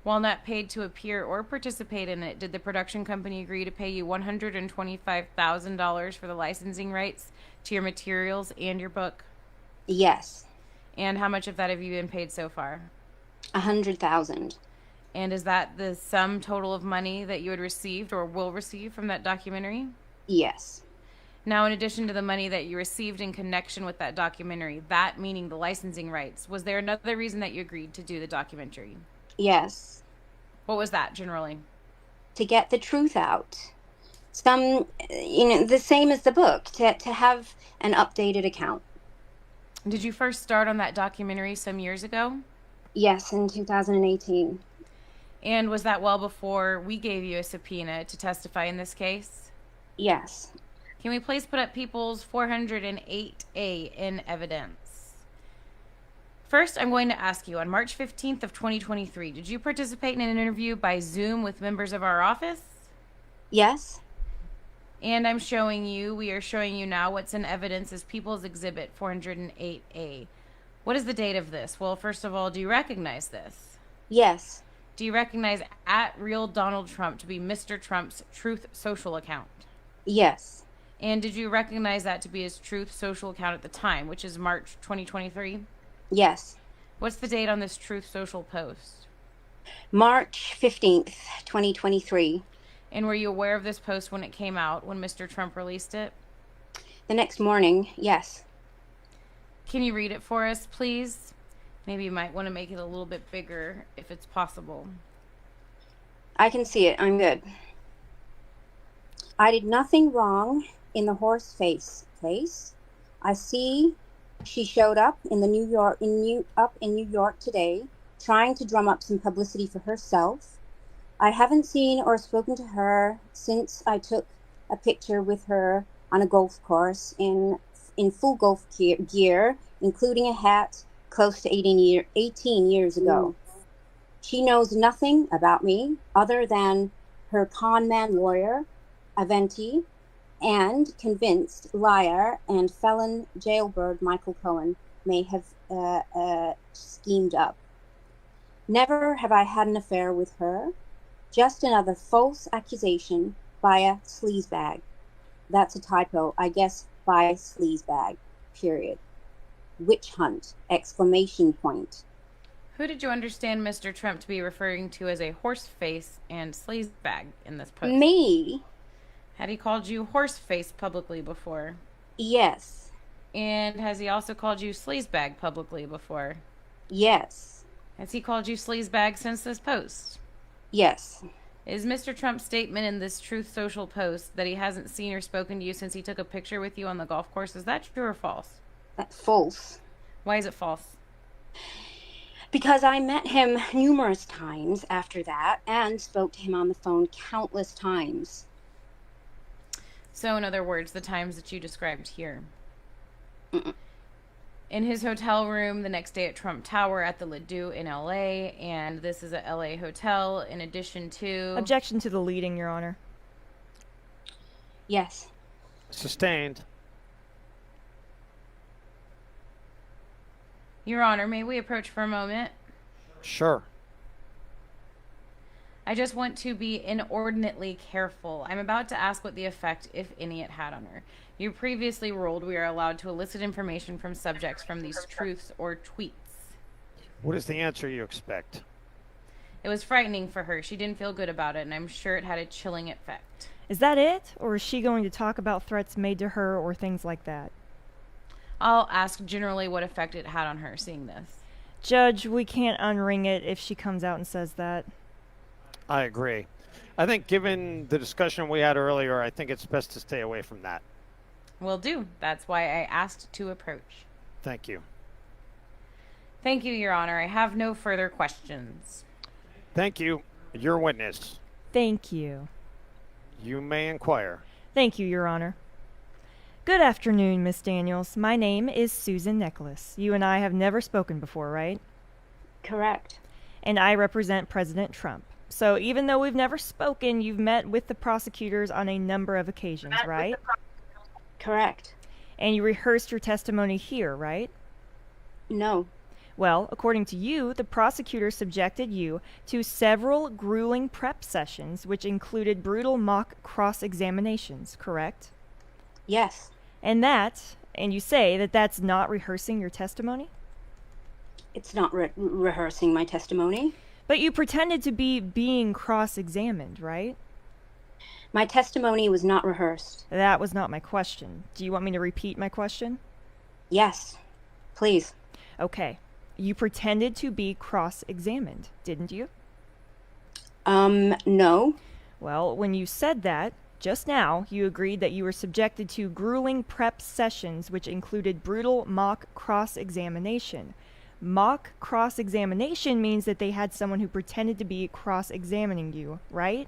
While not paid to appear or participate in it, did the production company agree to pay you $125,000 for the licensing rights to your materials and your book?
Yes.
And how much of that have you been paid so far?
100,000.
And is that the sum total of money that you had received or will receive from that documentary?
Yes.
Now, in addition to the money that you received in connection with that documentary, that meaning the licensing rights, was there another reason that you agreed to do the documentary?
Yes.
What was that generally?
To get the truth out. The same as the book, to have an updated account.
Did you first start on that documentary some years ago?
Yes, in 2018.
And was that well before we gave you a subpoena to testify in this case?
Yes.
Can we please put up People's 408A in evidence? First, I'm going to ask you, on March 15th of 2023, did you participate in an interview by Zoom with members of our office?
Yes.
And we are showing you now what's in evidence as People's Exhibit 408A. What is the date of this? Well, first of all, do you recognize this?
Yes.
Do you recognize @real Donald Trump to be Mr. Trump's Truth Social account?
Yes.
And did you recognize that to be his Truth Social account at the time, which is March 2023?
Yes.
What's the date on this Truth Social post?
March 15th, 2023.
And were you aware of this post when it came out, when Mr. Trump released it?
The next morning, yes.
Can you read it for us, please? Maybe you might want to make it a little bit bigger, if it's possible.
I can see it. I'm good. I did nothing wrong in the horse face case. I see she showed up in New York today, trying to drum up some publicity for herself. I haven't seen or spoken to her since I took a picture with her on a golf course in full golf gear, including a hat, close to 18 years ago. She knows nothing about me other than her con man lawyer, Avanti, and convinced liar and felon jailbird Michael Cohen may have schemed up. Never have I had an affair with her. Just another false accusation by a sleazebag. That's a typo, I guess, by sleazebag, period. Witch hunt, exclamation point.
Who did you understand Mr. Trump to be referring to as a horse face and sleazebag in this post?
Me?
Had he called you horse face publicly before?
Yes.
And has he also called you sleazebag publicly before?
Yes.
Has he called you sleazebag since this post?
Yes.
Is Mr. Trump's statement in this Truth Social post that he hasn't seen or spoken to you since he took a picture with you on the golf course, is that true or false?
False.
Why is it false?
Because I met him numerous times after that and spoke to him on the phone countless times.
So, in other words, the times that you described here.
Mm-mm.
In his hotel room the next day at Trump Tower at the Ladue in LA, and this is a LA hotel in addition to...
Objection to the leading, Your Honor.
Yes.
Sustained.
Your Honor, may we approach for a moment?
Sure.
I just want to be inordinately careful. I'm about to ask what the effect, if any, it had on her. You previously ruled we are allowed to elicit information from subjects from these truths or tweets.
What is the answer you expect?
It was frightening for her. She didn't feel good about it, and I'm sure it had a chilling effect.
Is that it? Or is she going to talk about threats made to her or things like that?
I'll ask generally what effect it had on her seeing this.
Judge, we can't unring it if she comes out and says that.
I agree. I think given the discussion we had earlier, I think it's best to stay away from that.
Will do. That's why I asked to approach.
Thank you.
Thank you, Your Honor. I have no further questions.
Thank you. Your witness.
Thank you.
You may inquire.
Thank you, Your Honor. Good afternoon, Miss Daniels. My name is Susan Nicholas. You and I have never spoken before, right?
Correct.
And I represent President Trump. So even though we've never spoken, you've met with the prosecutors on a number of occasions, right?
Correct.
And you rehearsed your testimony here, right?
No.
Well, according to you, the prosecutor subjected you to several grueling prep sessions, which included brutal mock cross-examinations, correct?
Yes.
And you say that that's not rehearsing your testimony?
It's not rehearsing my testimony.
But you pretended to be being cross-examined, right?
My testimony was not rehearsed.
That was not my question. Do you want me to repeat my question?
Yes. Please.
Okay. You pretended to be cross-examined, didn't you?
No.
Well, when you said that, just now, you agreed that you were subjected to grueling prep sessions, which included brutal mock cross-examination. Mock cross-examination means that they had someone who pretended to be cross-examining you, right?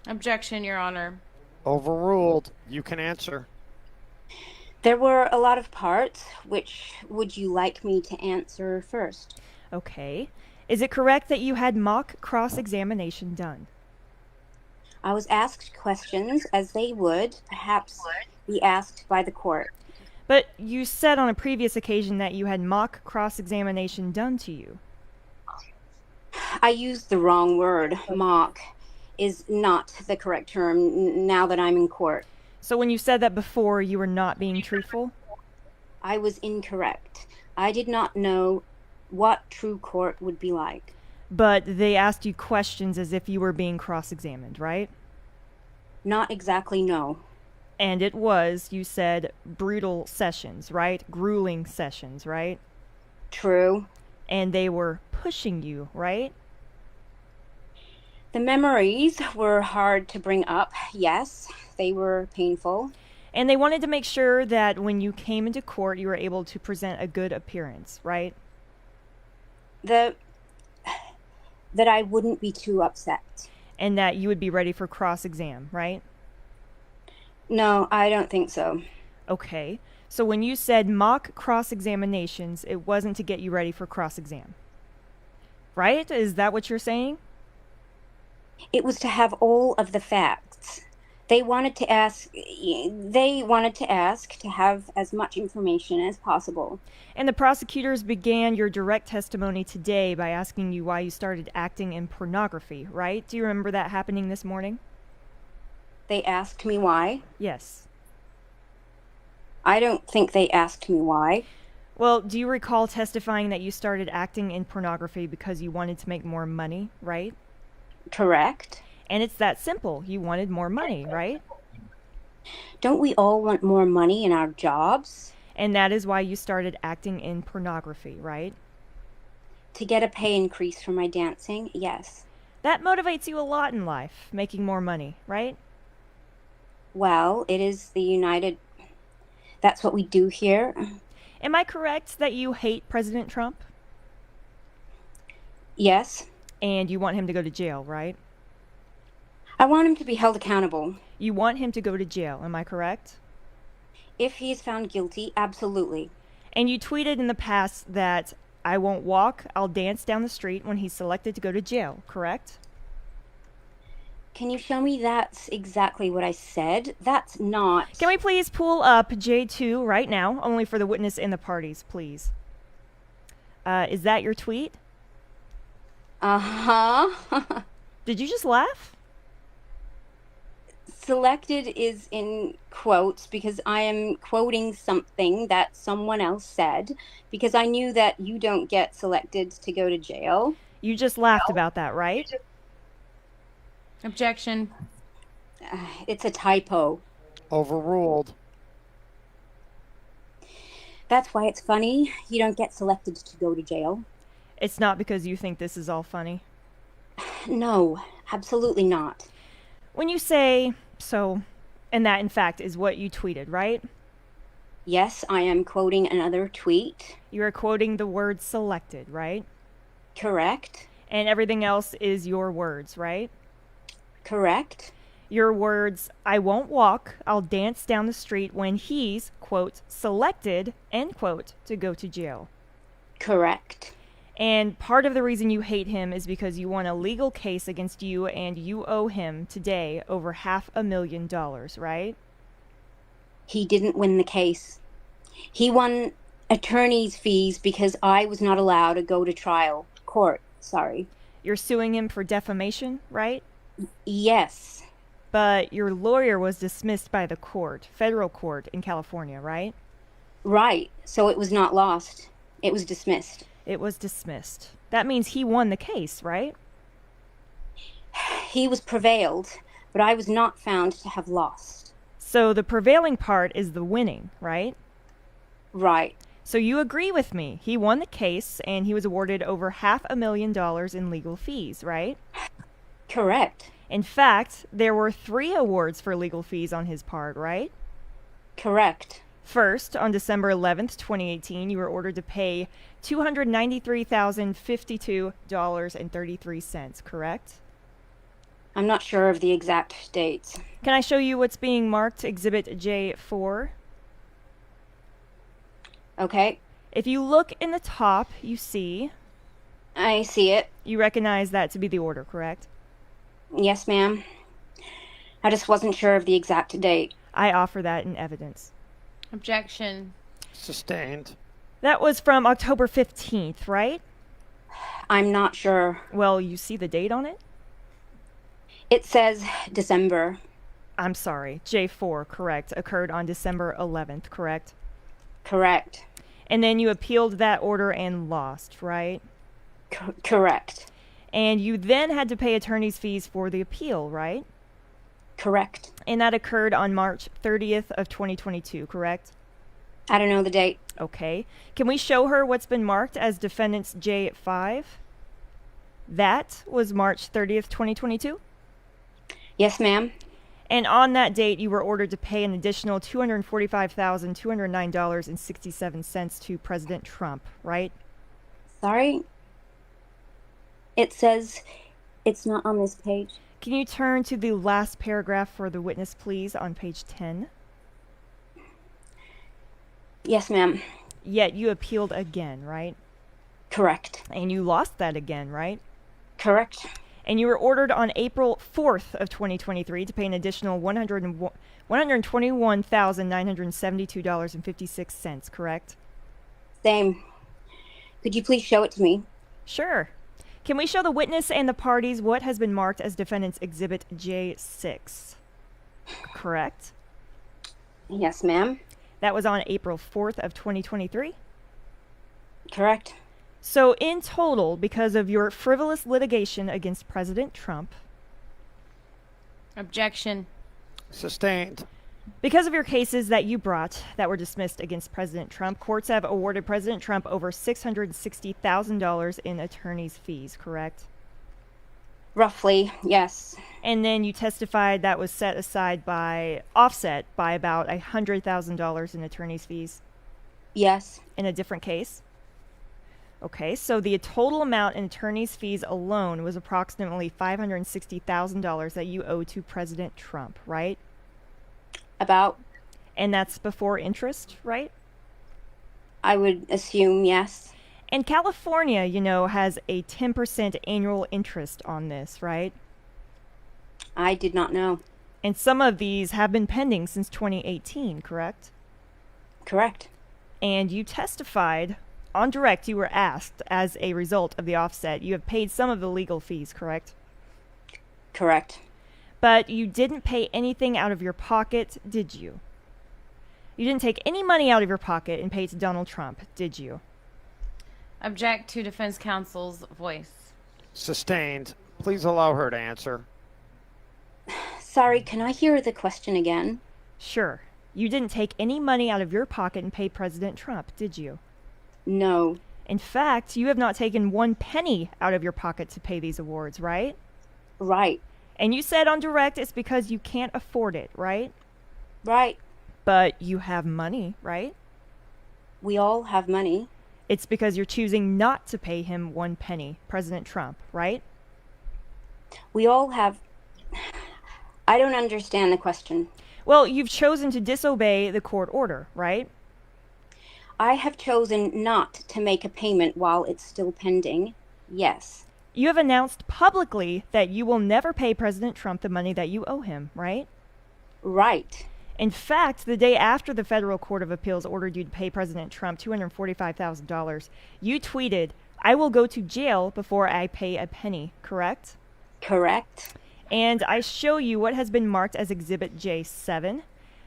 Objection, Your Honor.
Overruled. You can answer.
There were a lot of parts. Which would you like me to answer first?
Okay. Is it correct that you had mock cross-examination done?
I was asked questions as they would perhaps be asked by the court.
But you said on a previous occasion that you had mock cross-examination done to you.
I used the wrong word. Mock is not the correct term now that I'm in court.
So when you said that before, you were not being truthful?
I was incorrect. I did not know what true court would be like.
But they asked you questions as if you were being cross-examined, right?
Not exactly, no.
And it was, you said, brutal sessions, right? Grueling sessions, right?
True.
And they were pushing you, right?
The memories were hard to bring up. Yes, they were painful.
And they wanted to make sure that when you came into court, you were able to present a good appearance, right?
That I wouldn't be too upset.
And that you would be ready for cross-exam, right?
No, I don't think so.
Okay. So when you said mock cross-examinations, it wasn't to get you ready for cross-exam. Right? Is that what you're saying?
It was to have all of the facts. They wanted to ask to have as much information as possible.
And the prosecutors began your direct testimony today by asking you why you started acting in pornography, right? Do you remember that happening this morning?
They asked me why.
Yes.
I don't think they asked me why.
Well, do you recall testifying that you started acting in pornography because you wanted to make more money, right?
Correct.
And it's that simple. You wanted more money, right?
Don't we all want more money in our jobs?
And that is why you started acting in pornography, right?
To get a pay increase for my dancing, yes.
That motivates you a lot in life, making more money, right?
Well, it is that's what we do here.
Am I correct that you hate President Trump?
Yes.
And you want him to go to jail, right?
I want him to be held accountable.
You want him to go to jail, am I correct?
If he is found guilty, absolutely.
And you tweeted in the past that I won't walk, I'll dance down the street when he's selected to go to jail, correct?
Can you show me that's exactly what I said? That's not...
Can we please pull up J2 right now, only for the witness and the parties, please? Is that your tweet?
Uh-huh.
Did you just laugh?
Selected is in quotes because I am quoting something that someone else said because I knew that you don't get selected to go to jail.
You just laughed about that, right?
Objection.
It's a typo.
Overruled.
That's why it's funny. You don't get selected to go to jail.
It's not because you think this is all funny.
No, absolutely not.
When you say so, and that in fact is what you tweeted, right?
Yes, I am quoting another tweet.
You are quoting the word selected, right?
Correct.
And everything else is your words, right?
Correct.
Your words, I won't walk, I'll dance down the street when he's, quote, selected, end quote, to go to jail.
Correct.
And part of the reason you hate him is because you won a legal case against you and you owe him today over $500,000, right?
He didn't win the case. He won attorney's fees because I was not allowed to go to court, sorry.
You're suing him for defamation, right?
Yes.
But your lawyer was dismissed by the court, federal court in California, right?
Right. So it was not lost. It was dismissed.
It was dismissed. That means he won the case, right?
He was prevailed, but I was not found to have lost.
So the prevailing part is the winning, right?
Right.
So you agree with me. He won the case and he was awarded over $500,000 in legal fees, right?
Correct.
In fact, there were 3 awards for legal fees on his part, right?
Correct.
First, on December 11th, 2018, you were ordered to pay $293,052.33, correct?
I'm not sure of the exact dates.
Can I show you what's being marked Exhibit J4?
Okay.
If you look in the top, you see...
I see it.
You recognize that to be the order, correct?
Yes, ma'am. I just wasn't sure of the exact date.
I offer that in evidence.
Objection.
Sustained.
That was from October 15th, right?
I'm not sure.
Well, you see the date on it?
It says December.
I'm sorry, J4, correct. Occurred on December 11th, correct?
Correct.
And then you appealed that order and lost, right?
Correct.
And you then had to pay attorney's fees for the appeal, right?
Correct.
And that occurred on March 30th of 2022, correct?
I don't know the date.
Okay. Can we show her what's been marked as defendant's J5? That was March 30th, 2022?
Yes, ma'am.
And on that date, you were ordered to pay an additional $245,209.67 to President Trump, right?
Sorry. It says it's not on this page.
Can you turn to the last paragraph for the witness, please, on page 10?
Yes, ma'am.
Yet you appealed again, right?
Correct.
And you lost that again, right?
Correct.
And you were ordered on April 4th of 2023 to pay an additional $121,972.56, correct?
Same. Could you please show it to me?
Sure. Can we show the witness and the parties what has been marked as defendant's exhibit J6? Correct?
Yes, ma'am.
That was on April 4th of 2023?
Correct.
So in total, because of your frivolous litigation against President Trump...
Objection.
Sustained.
Because of your cases that you brought that were dismissed against President Trump, courts have awarded President Trump over $660,000 in attorney's fees, correct?
Roughly, yes.
And then you testified that was set aside by offset by about $100,000 in attorney's fees?
Yes.
In a different case? Okay, so the total amount in attorney's fees alone was approximately $560,000 that you owe to President Trump, right?
About.
And that's before interest, right?
I would assume yes.
And California, you know, has a 10% annual interest on this, right?
I did not know.
And some of these have been pending since 2018, correct?
Correct.
And you testified on direct, you were asked, as a result of the offset, you have paid some of the legal fees, correct?
Correct.
But you didn't pay anything out of your pocket, did you? You didn't take any money out of your pocket and pay to Donald Trump, did you?
Object to defense counsel's voice.
Sustained. Please allow her to answer.
Sorry, can I hear the question again?
Sure. You didn't take any money out of your pocket and pay President Trump, did you?
No.
In fact, you have not taken 1 penny out of your pocket to pay these awards, right?
Right.
And you said on direct it's because you can't afford it, right?
Right.
But you have money, right?
We all have money.
It's because you're choosing not to pay him 1 penny, President Trump, right?
We all have. I don't understand the question.
Well, you've chosen to disobey the court order, right?
I have chosen not to make a payment while it's still pending. Yes.
You have announced publicly that you will never pay President Trump the money that you owe him, right?
Right.
In fact, the day after the Federal Court of Appeals ordered you to pay President Trump $245,000, you tweeted, "I will go to jail before I pay a penny," correct?
Correct.
And I show you what has been marked as Exhibit J7.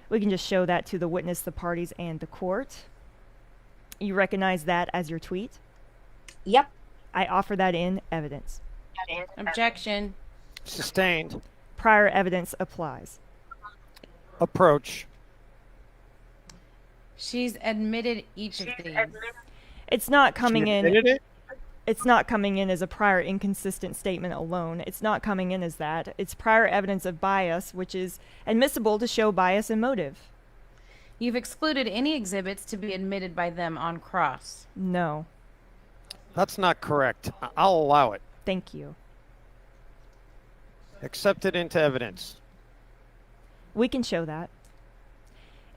We can just show that to the witness, the parties, and the court. You recognize that as your tweet?
Yep.
I offer that in evidence.
Objection.
Sustained.
Prior evidence applies.
Approach.
She's admitted each of these.
It's not coming
She
in.
admitted it?
It's not coming in as a prior inconsistent statement alone. It's not coming in as that. It's prior evidence of bias, which is admissible to show bias and motive.
You've excluded any exhibits to be admitted by them on cross.
No.
That's not correct. I'll allow it.
Thank you.
Accepted into evidence.
We can show that.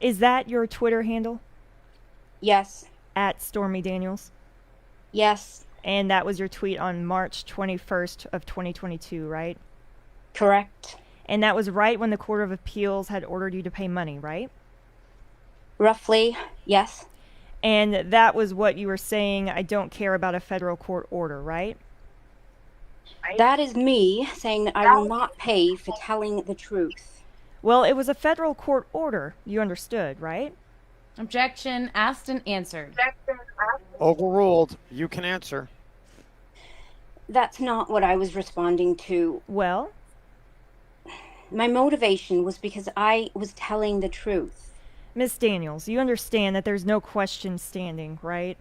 Is that your Twitter handle?
Yes.
At Stormy Daniels?
Yes.
And that was your tweet on March 21st of 2022, right?
Correct.
And that was right when the Court of Appeals had ordered you to pay money, right?
Roughly, yes.
And that was what you were saying, I don't care about a federal court order, right?
That is me saying that I will not pay for telling the truth.
Well, it was a federal court order. You understood, right?
Objection. Asked and answered.
Overruled. You can answer.
That's not what I was responding to.
Well,
My motivation was because I was telling the truth.
Miss Daniels, you understand that there's no question standing, right?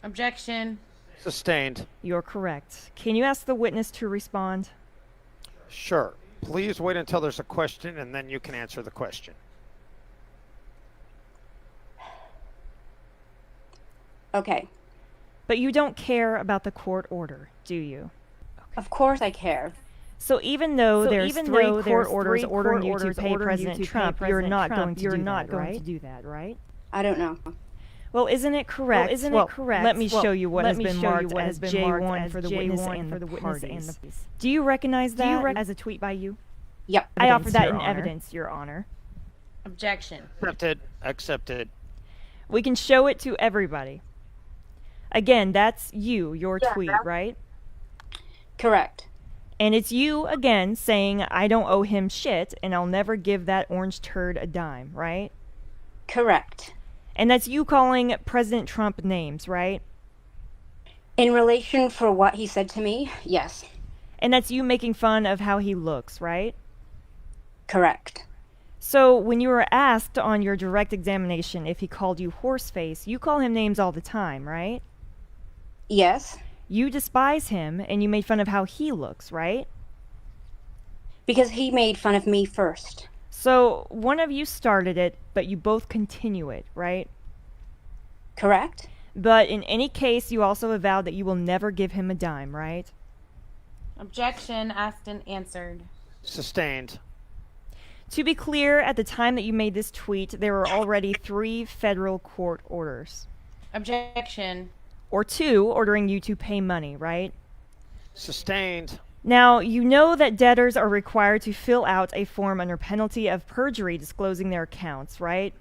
Objection.
Sustained.
You're correct. Can you ask the witness to respond?
Sure. Please wait until there's a question and then you can answer the question.
Okay.
But you don't care about the court order, do you?
Of course I care.
So even though there's three court orders ordering you to pay President Trump, you're not going to do that, right?
I don't know.
Well, isn't it correct? Let me show you what has been marked as J1 for the witness and the parties. Do you recognize that as a tweet by you?
Yep.
I offer that in evidence, Your Honor.
Objection.
Accepted. Accepted.
We can show it to everybody. Again, that's you, your tweet, right?
Correct.
And it's you, again, saying, I don't owe him shit, and I'll never give that orange turd a dime, right?
Correct.
And that's you calling President Trump names, right?
In relation for what he said to me, yes.
And that's you making fun of how he looks, right?
Correct.
So when you were asked on your direct examination if he called you horseface, you call him names all the time, right?
Yes.
You despise him, and you made fun of how he looks, right?
Because he made fun of me first.
So one of you started it, but you both continue it, right?
Correct.
But in any case, you also avowed that you will never give him a dime, right?
Objection. Asked and answered.
Sustained.
To be clear, at the time that you made this tweet, there were already 3 federal court orders.
Objection.
Or 2 ordering you to pay money, right?
Sustained.
Now, you know that debtors are required to fill out a form under penalty of perjury disclosing their accounts, right?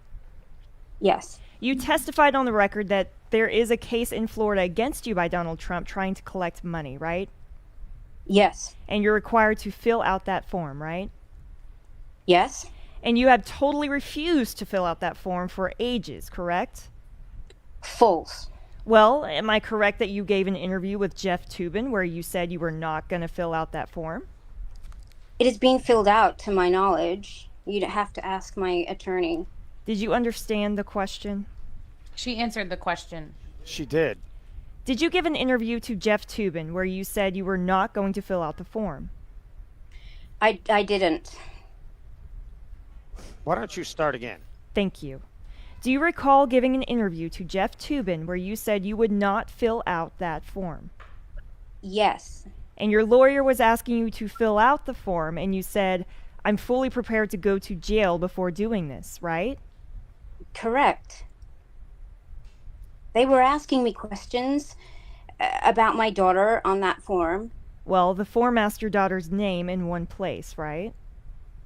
Yes.
You testified on the record that there is a case in Florida against you by Donald Trump trying to collect money, right?
Yes.
And you're required to fill out that form, right?
Yes.
And you have totally refused to fill out that form for ages, correct?
False.
Well, am I correct that you gave an interview with Jeff Toobin where you said you were not going to fill out that form?
It is being filled out, to my knowledge. You'd have to ask my attorney.
Did you understand the question?
She answered the question.
She did.
Did you give an interview to Jeff Toobin where you said you were not going to fill out the form?
I didn't.
Why don't you start again?
Thank you. Do you recall giving an interview to Jeff Toobin where you said you would not fill out that form?
Yes.
And your lawyer was asking you to fill out the form, and you said, I'm fully prepared to go to jail before doing this, right?
Correct. They were asking me questions about my daughter on that form.
Well, the form asked your daughter's name in one place, right?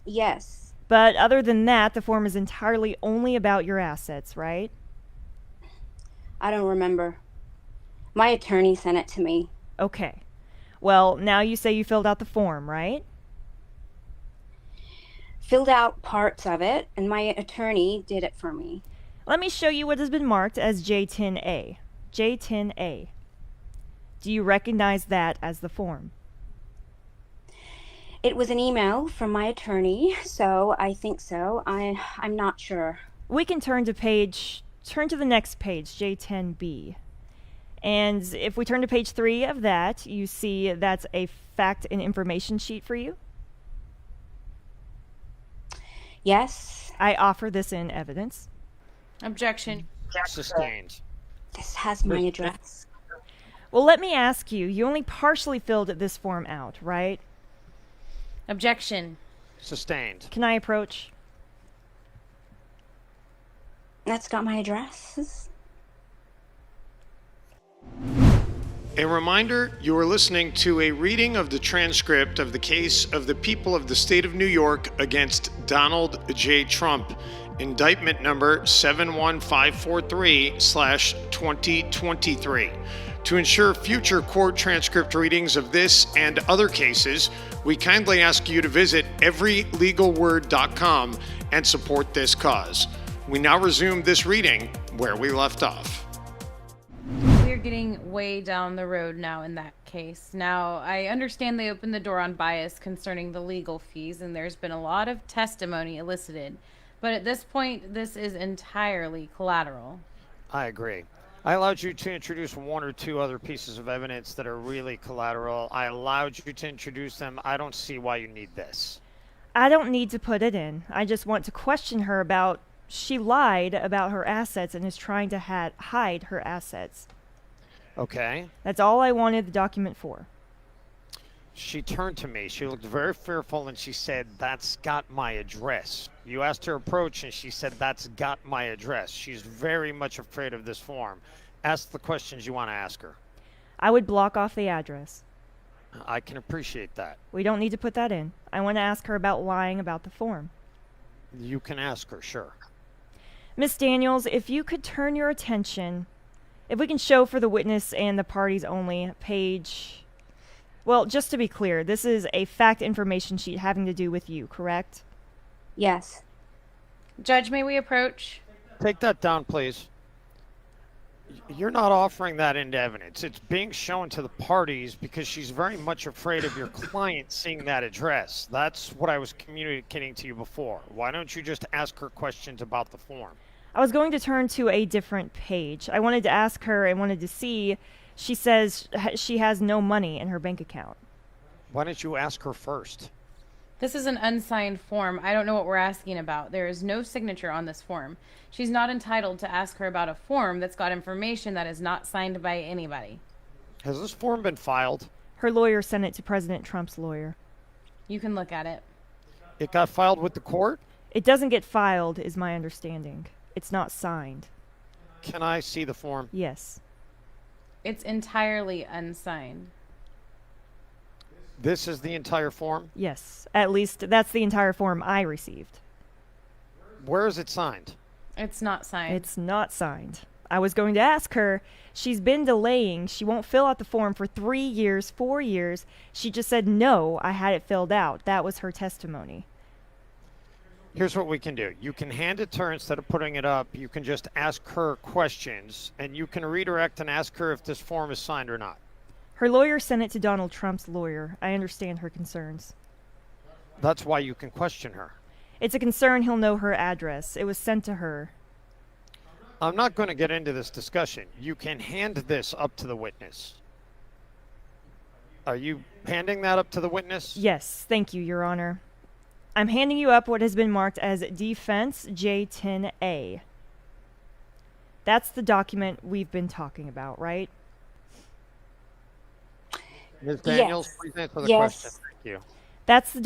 Yes.
But other than that, the form is entirely only about your assets, right?
I don't remember. My attorney sent it to me.
Okay. Well, now you say you filled out the form, right?
Filled out parts of it, and my attorney did it for me.
Let me show you what has been marked as J10A. J10A. Do you recognize that as the form?
It was an email from my attorney, so I think so. I'm not sure.
We can turn to the next page, J10B. And if we turn to page 3 of that, you see that's a fact and information sheet for you.
Yes.
I offer this in evidence.
Objection.
Sustained.
This has my address.
Well, let me ask you, you only partially filled this form out, right?
Objection.
Sustained.
Can I approach?
That's got my address.
A reminder, you are listening to a reading of the transcript of the case of the people of the state of New York against Donald J. Trump, indictment number 71543/2023. To ensure future court transcript readings of this and other cases, we kindly ask you to visit everylegalword.com and support this cause. We now resume this reading where we left off.
We're getting way down the road now in that case. Now, I understand they opened the door on bias concerning the legal fees, and there's been a lot of testimony elicited. But at this point, this is entirely collateral.
I agree. I allowed you to introduce one or two other pieces of evidence that are really collateral. I allowed you to introduce them. I don't see why you need this.
I don't need to put it in. I just want to question her about she lied about her assets and is trying to hide her assets.
Okay.
That's all I wanted the document for.
She turned to me. She looked very fearful and she said, "That's got my address." You asked her approach and she said, "That's got my address." She's very much afraid of this form. Ask the questions you want to ask her.
I would block off the address.
I can appreciate that.
We don't need to put that in. I want to ask her about lying about the form.
You can ask her, sure.
Miss Daniels, if you could turn your attention, if we can show for the witness and the parties only, page... Well, just to be clear, this is a fact information sheet having to do with you, correct?
Yes.
Judge, may we approach?
Take that down, please. You're not offering that into evidence. It's being shown to the parties because she's very much afraid of your client seeing that address. That's what I was communicating to you before. Why don't you just ask her questions about the form?
I was going to turn to a different page. I wanted to ask her, I wanted to see, she says she has no money in her bank account.
Why don't you ask her first?
This is an unsigned form. I don't know what we're asking about. There is no signature on this form. She's not entitled to ask her about a form that's got information that is not signed by anybody.
Has this form been filed?
Her lawyer sent it to President Trump's lawyer.
You can look at it.
It got filed with the court?
It doesn't get filed, is my understanding. It's not signed.
Can I see the form?
Yes.
It's entirely unsigned.
This is the entire form?
Yes. At least that's the entire form I received.
Where is it signed?
It's not signed.
It's not signed. I was going to ask her. She's been delaying. She won't fill out the form for 3 years, 4 years. She just said, no, I had it filled out. That was her testimony.
Here's what we can do. You can hand it to her instead of putting it up. You can just ask her questions, and you can redirect and ask her if this form is signed or not.
Her lawyer sent it to Donald Trump's lawyer. I understand her concerns.
That's why you can question her.
It's a concern he'll know her address. It was sent to her.
I'm not going to get into this discussion. You can hand this up to the witness. Are you handing that up to the witness?
Yes, thank you, Your Honor. I'm handing you up what has been marked as Defense J10A. That's the document we've been talking about, right?
Ms. Daniels,
Yes.
please answer the
Yes.
question. Thank you.
That's the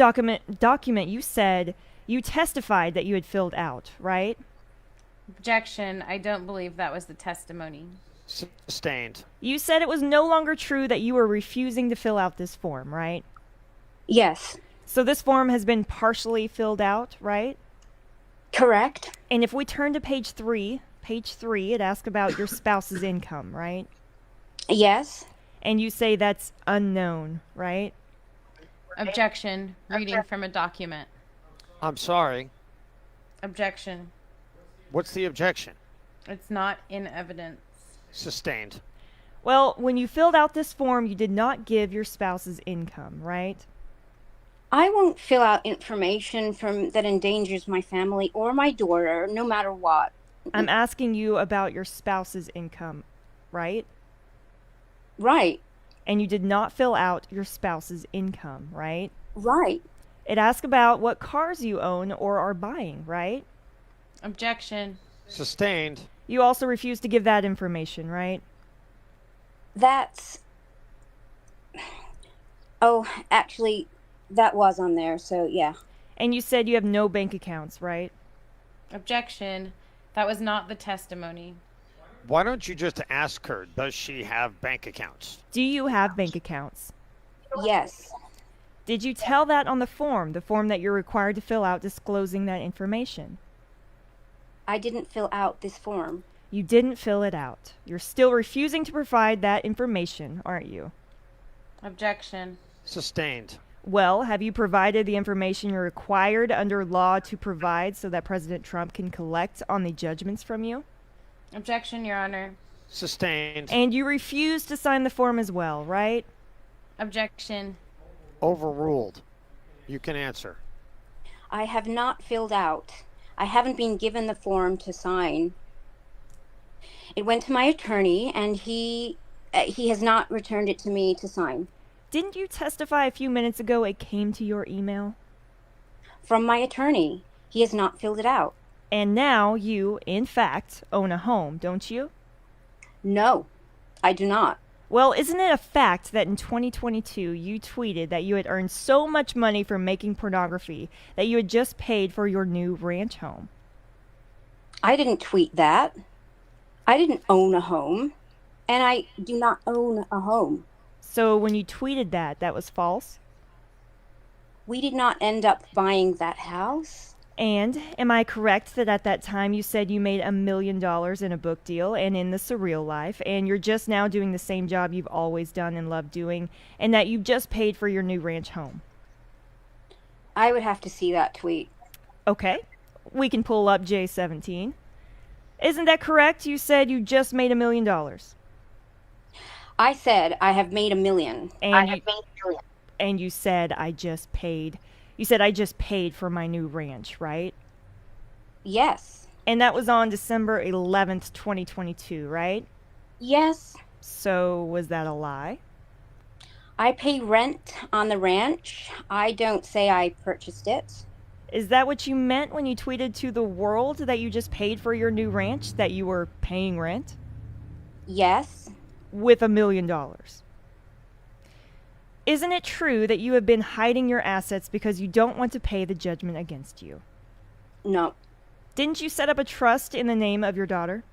document you said you testified that you had filled out, right?
Objection. I don't believe that was the testimony.
Sustained.
You said it was no longer true that you were refusing to fill out this form, right?
Yes.
So this form has been partially filled out, right?
Correct.
And if we turn to page 3, it asks about your spouse's income, right?
Yes.
And you say that's unknown, right?
Objection. Reading from a document.
I'm sorry.
Objection.
What's the objection?
It's not in evidence.
Sustained.
Well, when you filled out this form, you did not give your spouse's income, right?
I won't fill out information that endangers my family or my daughter, no matter what.
I'm asking you about your spouse's income, right?
Right.
And you did not fill out your spouse's income, right?
Right.
It asks about what cars you own or are buying, right?
Objection.
Sustained.
You also refuse to give that information, right?
That's. Oh, actually, that was on there, so yeah.
And you said you have no bank accounts, right?
Objection. That was not the testimony.
Why don't you just ask her, does she have bank accounts?
Do you have bank accounts?
Yes.
Did you tell that on the form that you're required to fill out disclosing that information?
I didn't fill out this form.
You didn't fill it out. You're still refusing to provide that information, aren't you?
Objection.
Sustained.
Well, have you provided the information you're required under law to provide so that President Trump can collect on the judgments from you?
Objection, Your Honor.
Sustained.
And you refuse to sign the form as well, right?
Objection.
Overruled. You can answer.
I have not filled out. I haven't been given the form to sign. It went to my attorney, and he has not returned it to me to sign.
Didn't you testify a few minutes ago it came to your email?
From my attorney. He has not filled it out.
And now you, in fact, own a home, don't you?
No, I do not.
Well, isn't it a fact that in 2022 you tweeted that you had earned so much money from making pornography that you had just paid for your new ranch home?
I didn't tweet that. I didn't own a home, and I do not own a home.
So when you tweeted that, that was false?
We did not end up buying that house.
And am I correct that at that time you said you made $1 million in a book deal and in the surreal life, and you're just now doing the same job you've always done and loved doing, and that you've just paid for your new ranch home?
I would have to see that tweet.
Okay, we can pull up J17. Isn't that correct? You said you just made $1 million.
I said I have made $1 million.
And you said I just paid. You said I just paid for my new ranch, right?
Yes.
And that was on December 11th, 2022, right?
Yes.
So was that a lie?
I pay rent on the ranch. I don't say I purchased it.
Is that what you meant when you tweeted to the world that you just paid for your new ranch, that you were paying rent?
Yes.
With $1 million. Isn't it true that you have been hiding your assets because you don't want to pay the judgment against you?
No.
Didn't you set up a trust in the name of your daughter?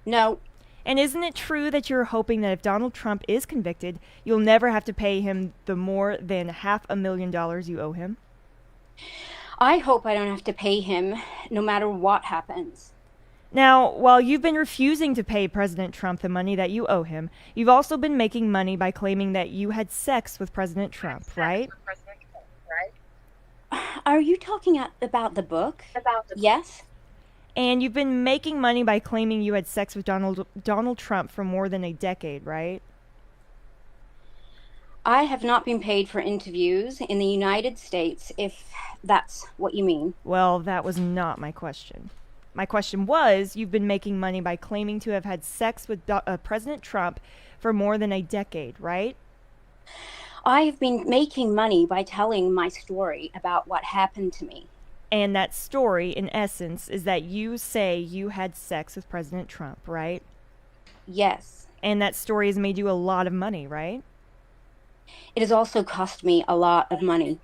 No.
And isn't it true that you're hoping that if Donald Trump is convicted, you'll never have to pay him the more than $500,000 you owe him?
I hope I don't have to pay him no matter what happens.
Now, while you've been refusing to pay President Trump the money that you owe him, you've also been making money by claiming that you had sex with President Trump, right?
Are you talking about the book? Yes.
And you've been making money by claiming you had sex with Donald Trump for more than a decade, right?
I have not been paid for interviews in the United States, if that's what you mean.
Well, that was not my question. My question was, you've been making money by claiming to have had sex with President Trump for more than a decade, right?
I've been making money by telling my story about what happened to me.
And that story, in essence, is that you say you had sex with President Trump, right?
Yes.
And that story has made you a lot of money, right?
It has also cost me a lot of money.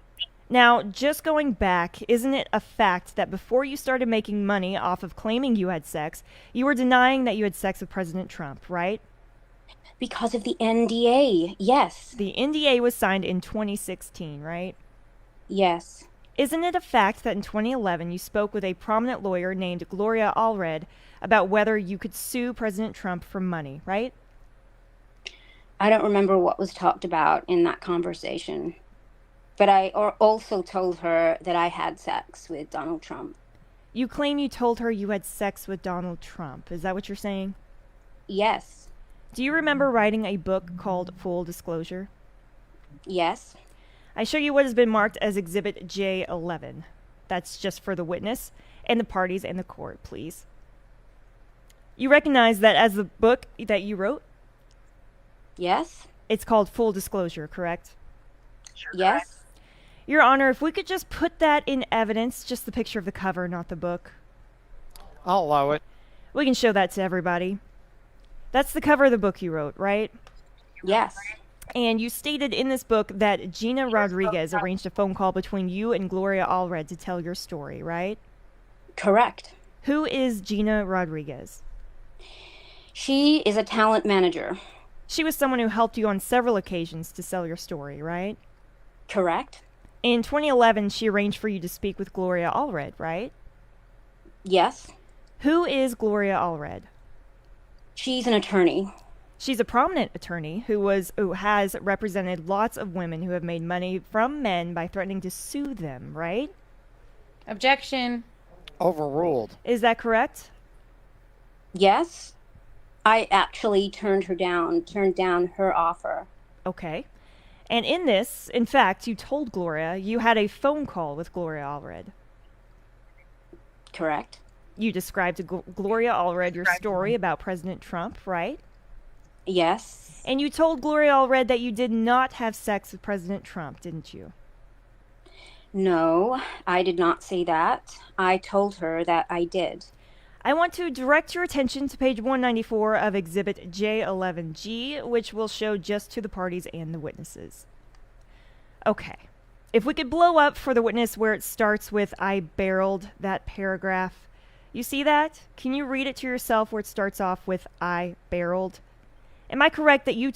Now, just going back, isn't it a fact that before you started making money off of claiming you had sex, you were denying that you had sex with President Trump, right?
Because of the NDA, yes.
The NDA was signed in 2016, right?
Yes.
Isn't it a fact that in 2011 you spoke with a prominent lawyer named Gloria Allred about whether you could sue President Trump for money, right?
I don't remember what was talked about in that conversation. But I also told her that I had sex with Donald Trump.
You claim you told her you had sex with Donald Trump. Is that what you're saying?
Yes.
Do you remember writing a book called Full Disclosure?
Yes.
I show you what has been marked as Exhibit J11. That's just for the witness and the parties and the court, please. You recognize that as the book that you wrote?
Yes.
It's called Full Disclosure, correct?
Yes.
Your Honor, if we could just put that in evidence, just the picture of the cover, not the book.
I'll allow it.
We can show that to everybody. That's the cover of the book you wrote, right?
Yes.
And you stated in this book that Gina Rodriguez arranged a phone call between you and Gloria Allred to tell your story, right?
Correct.
Who is Gina Rodriguez?
She is a talent manager.
She was someone who helped you on several occasions to sell your story, right?
Correct.
In 2011, she arranged for you to speak with Gloria Allred, right?
Yes.
Who is Gloria Allred?
She's an attorney.
She's a prominent attorney who has represented lots of women who have made money from men by threatening to sue them, right?
Objection.
Overruled.
Is that correct?
Yes. I actually turned down her offer.
Okay. And in fact, you told Gloria you had a phone call with Gloria Allred.
Correct.
You described to Gloria Allred your story about President Trump, right?
Yes.
And you told Gloria Allred that you did not have sex with President Trump, didn't you?
No, I did not say that. I told her that I did.
I want to direct your attention to page 194 of Exhibit J11G, which will show just to the parties and the witnesses. Okay. If we could blow up for the witness where it starts with, I barreled, that paragraph. You see that? Can you read it to yourself where it starts off with, I barreled? Am I correct that you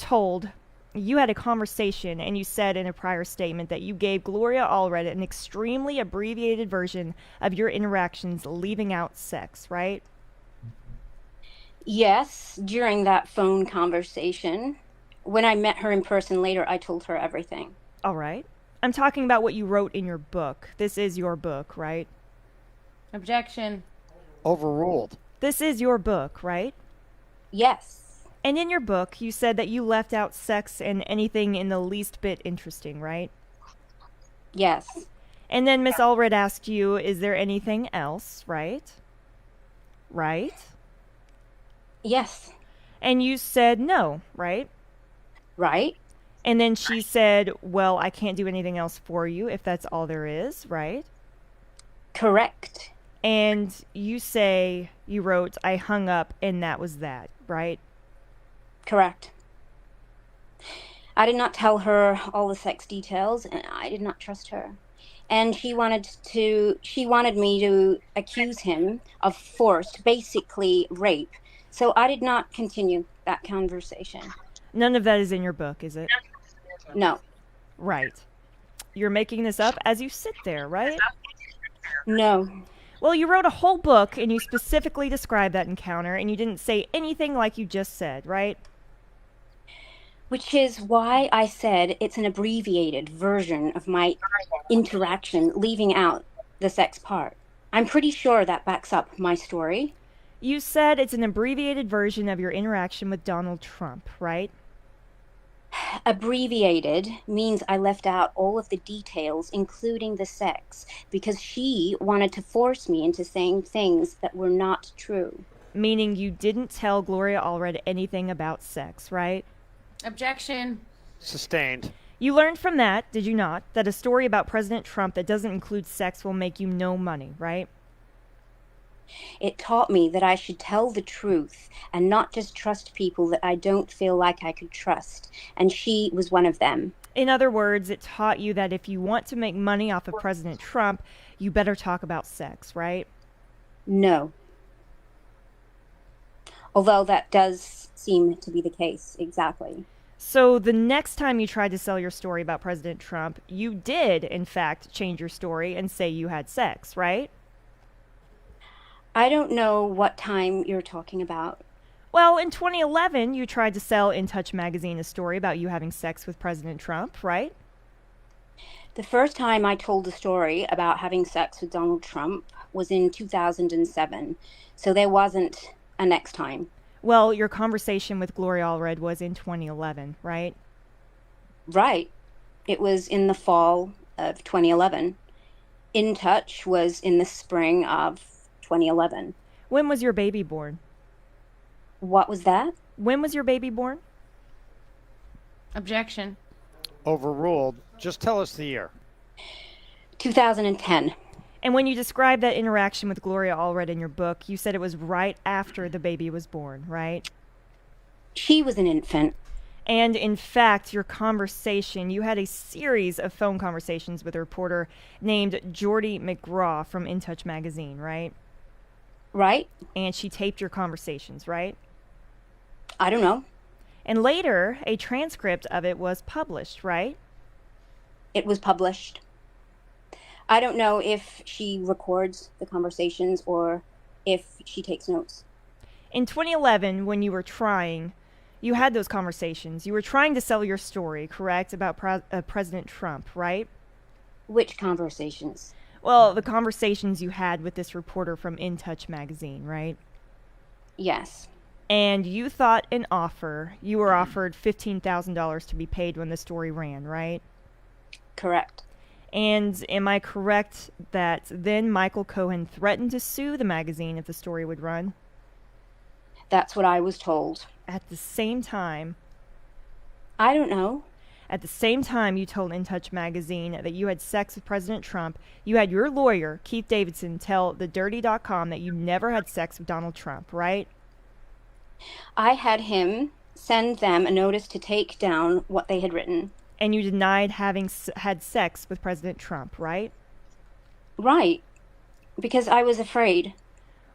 had a conversation and you said in a prior statement that you gave Gloria Allred an extremely abbreviated version of your interactions, leaving out sex, right?
Yes, during that phone conversation. When I met her in person later, I told her everything.
All right. I'm talking about what you wrote in your book. This is your book, right?
Objection.
Overruled.
This is your book, right?
Yes.
And in your book, you said that you left out sex and anything in the least bit interesting, right?
Yes.
And then Miss Allred asked you, is there anything else, right? Right?
Yes.
And you said no, right?
Right.
And then she said, well, I can't do anything else for you if that's all there is, right?
Correct.
And you wrote, I hung up and that was that, right?
Correct. I did not tell her all the sex details, and I did not trust her. And she wanted me to accuse him of forced, basically rape. So I did not continue that conversation.
None of that is in your book, is it?
No.
Right. You're making this up as you sit there, right?
No.
Well, you wrote a whole book and you specifically described that encounter and you didn't say anything like you just said, right?
Which is why I said it's an abbreviated version of my interaction, leaving out the sex part. I'm pretty sure that backs up my story.
You said it's an abbreviated version of your interaction with Donald Trump, right?
Abbreviated means I left out all of the details, including the sex, because she wanted to force me into saying things that were not true.
Meaning you didn't tell Gloria Allred anything about sex, right?
Objection.
Sustained.
You learned from that, did you not, that a story about President Trump that doesn't include sex will make you no money, right?
It taught me that I should tell the truth and not just trust people that I don't feel like I could trust, and she was one of them.
In other words, it taught you that if you want to make money off of President Trump, you better talk about sex, right?
No. Although that does seem to be the case, exactly.
So the next time you tried to sell your story about President Trump, you did, in fact, change your story and say you had sex, right?
I don't know what time you're talking about.
Well, in 2011, you tried to sell In Touch magazine a story about you having sex with President Trump, right?
The first time I told the story about having sex with Donald Trump was in 2007, so there wasn't a next time.
Well, your conversation with Gloria Allred was in 2011, right?
Right. It was in the fall of 2011. In Touch was in the spring of 2011.
When was your baby born?
What was that?
When was your baby born?
Objection.
Overruled. Just tell us the year.
2010.
And when you described that interaction with Gloria Allred in your book, you said it was right after the baby was born, right?
She was an infant.
And in fact, your conversation, you had a series of phone conversations with a reporter named Jordy McGraw from In Touch magazine, right?
Right?
And she taped your conversations, right?
I don't know.
And later, a transcript of it was published, right?
It was published. I don't know if she records the conversations or if she takes notes.
In 2011, when you were trying, you had those conversations. You were trying to sell your story, correct, about President Trump, right?
Which conversations?
Well, the conversations you had with this reporter from In Touch magazine, right?
Yes.
And you thought you were offered $15,000 to be paid when the story ran, right?
Correct.
And am I correct that then Michael Cohen threatened to sue the magazine if the story would run?
That's what I was told.
At the same time,
I don't know.
At the same time you told In Touch magazine that you had sex with President Trump, you had your lawyer, Keith Davidson, tell thedirty.com that you never had sex with Donald Trump, right?
I had him send them a notice to take down what they had written.
And you denied having had sex with President Trump, right?
Right. Because I was afraid.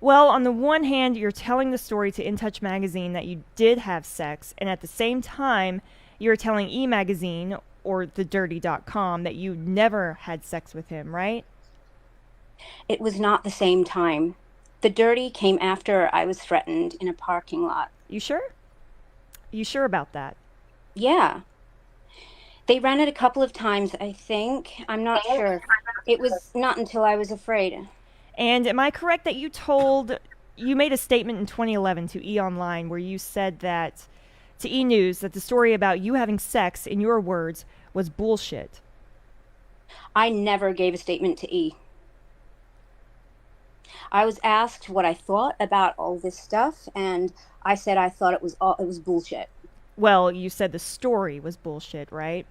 Well, on the one hand, you're telling the story to In Touch magazine that you did have sex, and at the same time, you're telling E! magazine, or thedirty.com, that you never had sex with him, right?
It was not the same time. The Dirty came after I was threatened in a parking lot.
You sure? You sure about that?
Yeah. They ran it a couple of times, I think. I'm not sure. It was not until I was afraid.
And am I correct that you made a statement in 2011 to E! Online where you said that, to E! News, that the story about you having sex, in your words, was bullshit?
I never gave a statement to E! I was asked what I thought about all this stuff, and I said I thought it was bullshit.
Well, you said the story was bullshit, right?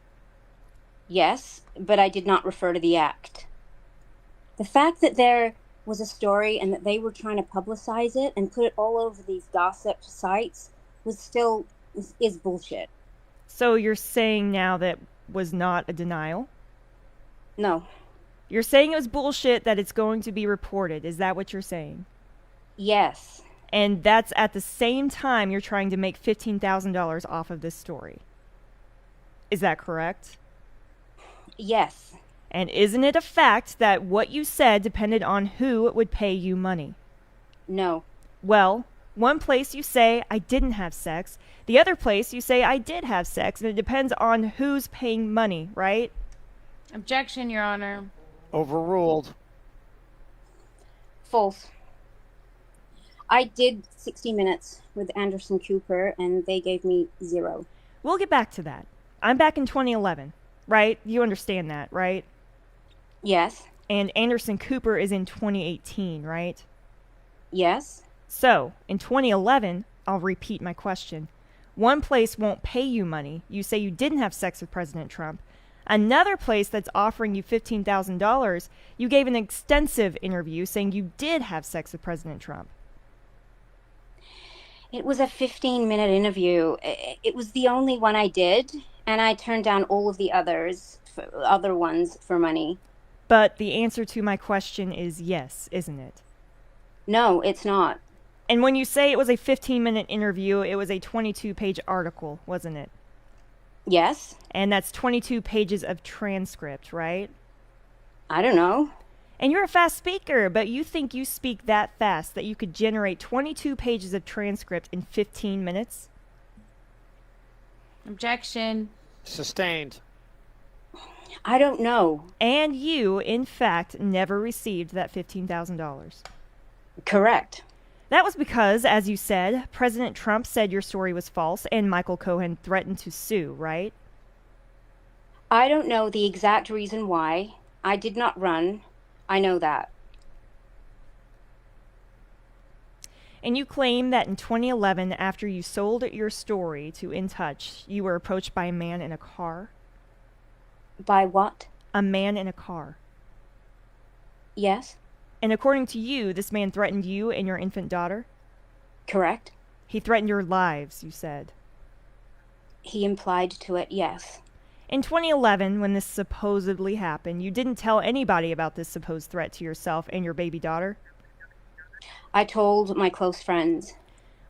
Yes, but I did not refer to the act. The fact that there was a story and that they were trying to publicize it and put it all over these gossip sites is bullshit.
So you're saying now that was not a denial?
No.
You're saying it was bullshit that it's going to be reported. Is that what you're saying?
Yes.
And that's at the same time you're trying to make $15,000 off of this story. Is that correct?
Yes.
And isn't it a fact that what you said depended on who would pay you money?
No.
Well, one place you say, I didn't have sex. The other place you say, I did have sex. And it depends on who's paying money, right?
Objection, Your Honor.
Overruled.
False. I did 60 Minutes with Anderson Cooper, and they gave me 0.
We'll get back to that. I'm back in 2011, right? You understand that, right?
Yes.
And Anderson Cooper is in 2018, right?
Yes.
So, in 2011, I'll repeat my question. One place won't pay you money. You say you didn't have sex with President Trump. Another place that's offering you $15,000, you gave an extensive interview saying you did have sex with President Trump.
It was a 15-minute interview. It was the only one I did, and I turned down all of the other ones for money.
But the answer to my question is yes, isn't it?
No, it's not.
And when you say it was a 15-minute interview, it was a 22-page article, wasn't it?
Yes.
And that's 22 pages of transcript, right?
I don't know.
And you're a fast speaker, but you think you speak that fast that you could generate 22 pages of transcript in 15 minutes?
Objection.
Sustained.
I don't know.
And you, in fact, never received that $15,000.
Correct.
That was because, as you said, President Trump said your story was false and Michael Cohen threatened to sue, right?
I don't know the exact reason why. I did not run. I know that.
And you claim that in 2011, after you sold your story to In Touch, you were approached by a man in a car?
By what?
A man in a car.
Yes.
And according to you, this man threatened you and your infant daughter?
Correct.
He threatened your lives, you said.
He implied to it, yes.
In 2011, when this supposedly happened, you didn't tell anybody about this supposed threat to yourself and your baby daughter?
I told my close friends.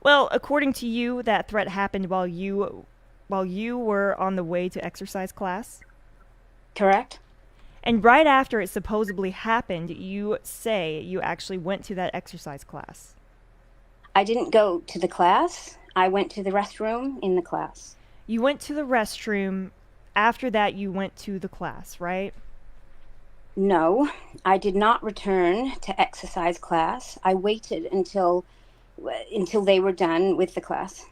Well, according to you, that threat happened while you were on the way to exercise class?
Correct.
And right after it supposedly happened, you say you actually went to that exercise class.
I didn't go to the class. I went to the restroom in the class.
You went to the restroom. After that, you went to the class, right?
No, I did not return to exercise class. I waited until they were done with the class.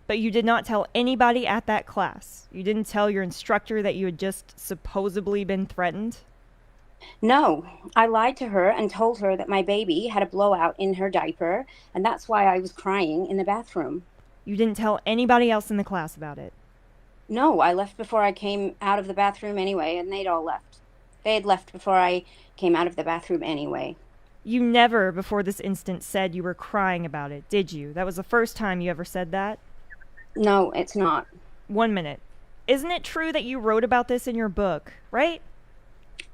But you did not tell anybody at that class. You didn't tell your instructor that you had just supposedly been threatened?
No, I lied to her and told her that my baby had a blowout in her diaper, and that's why I was crying in the bathroom.
You didn't tell anybody else in the class about it?
No, I left before I came out of the bathroom anyway, and they'd all left. They had left before I came out of the bathroom anyway.
You never, before this instant, said you were crying about it, did you? That was the first time you ever said that?
No, it's not.
1 minute. Isn't it true that you wrote about this in your book, right?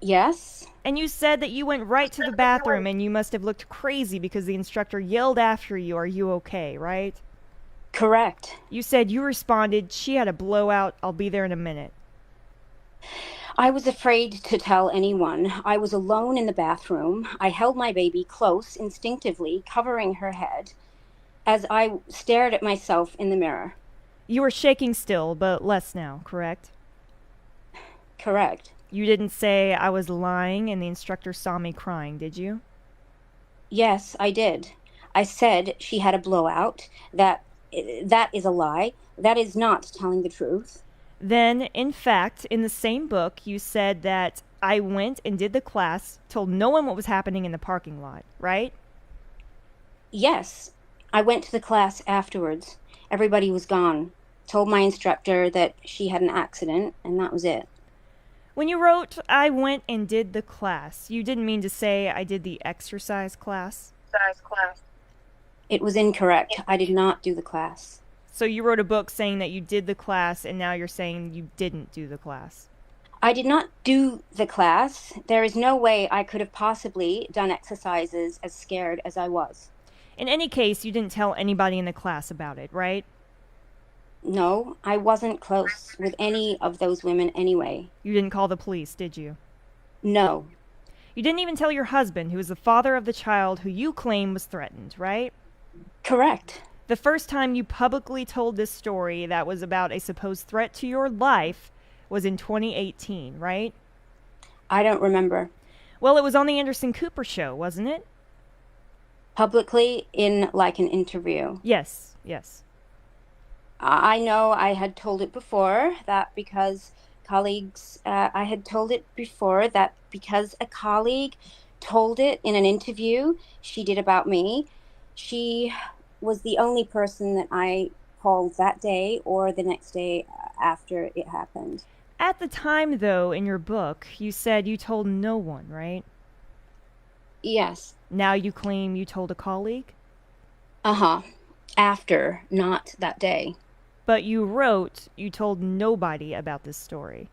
Yes.
And you said that you went right to the bathroom and you must have looked crazy because the instructor yelled after you, "Are you okay?" right?
Correct.
You said you responded, "She had a blowout. I'll be there in a minute."
I was afraid to tell anyone. I was alone in the bathroom. I held my baby close, instinctively, covering her head, as I stared at myself in the mirror.
You were shaking still, but less now, correct?
Correct.
You didn't say I was lying and the instructor saw me crying, did you?
Yes, I did. I said she had a blowout. That is a lie. That is not telling the truth.
Then, in fact, in the same book, you said that I went and did the class, told no one what was happening in the parking lot, right?
Yes, I went to the class afterwards. Everybody was gone. Told my instructor that she had an accident, and that was it.
When you wrote, "I went and did the class," you didn't mean to say I did the exercise class?
It was incorrect. I did not do the class.
So you wrote a book saying that you did the class, and now you're saying you didn't do the class.
I did not do the class. There is no way I could have possibly done exercises as scared as I was.
In any case, you didn't tell anybody in the class about it, right?
No, I wasn't close with any of those women anyway.
You didn't call the police, did you?
No.
You didn't even tell your husband, who is the father of the child who you claim was threatened, right?
Correct.
The first time you publicly told this story that was about a supposed threat to your life was in 2018, right?
I don't remember.
Well, it was on the Anderson Cooper show, wasn't it?
Publicly in like an interview.
Yes, yes.
I know I had told it before that because I had told it before that because a colleague told it in an interview she did about me. She was the only person that I called that day or the next day after it happened.
At the time, though, in your book, you said you told no one, right?
Yes.
Now you claim you told a colleague?
Uh-huh. After, not that day.
But you wrote you told nobody about this story.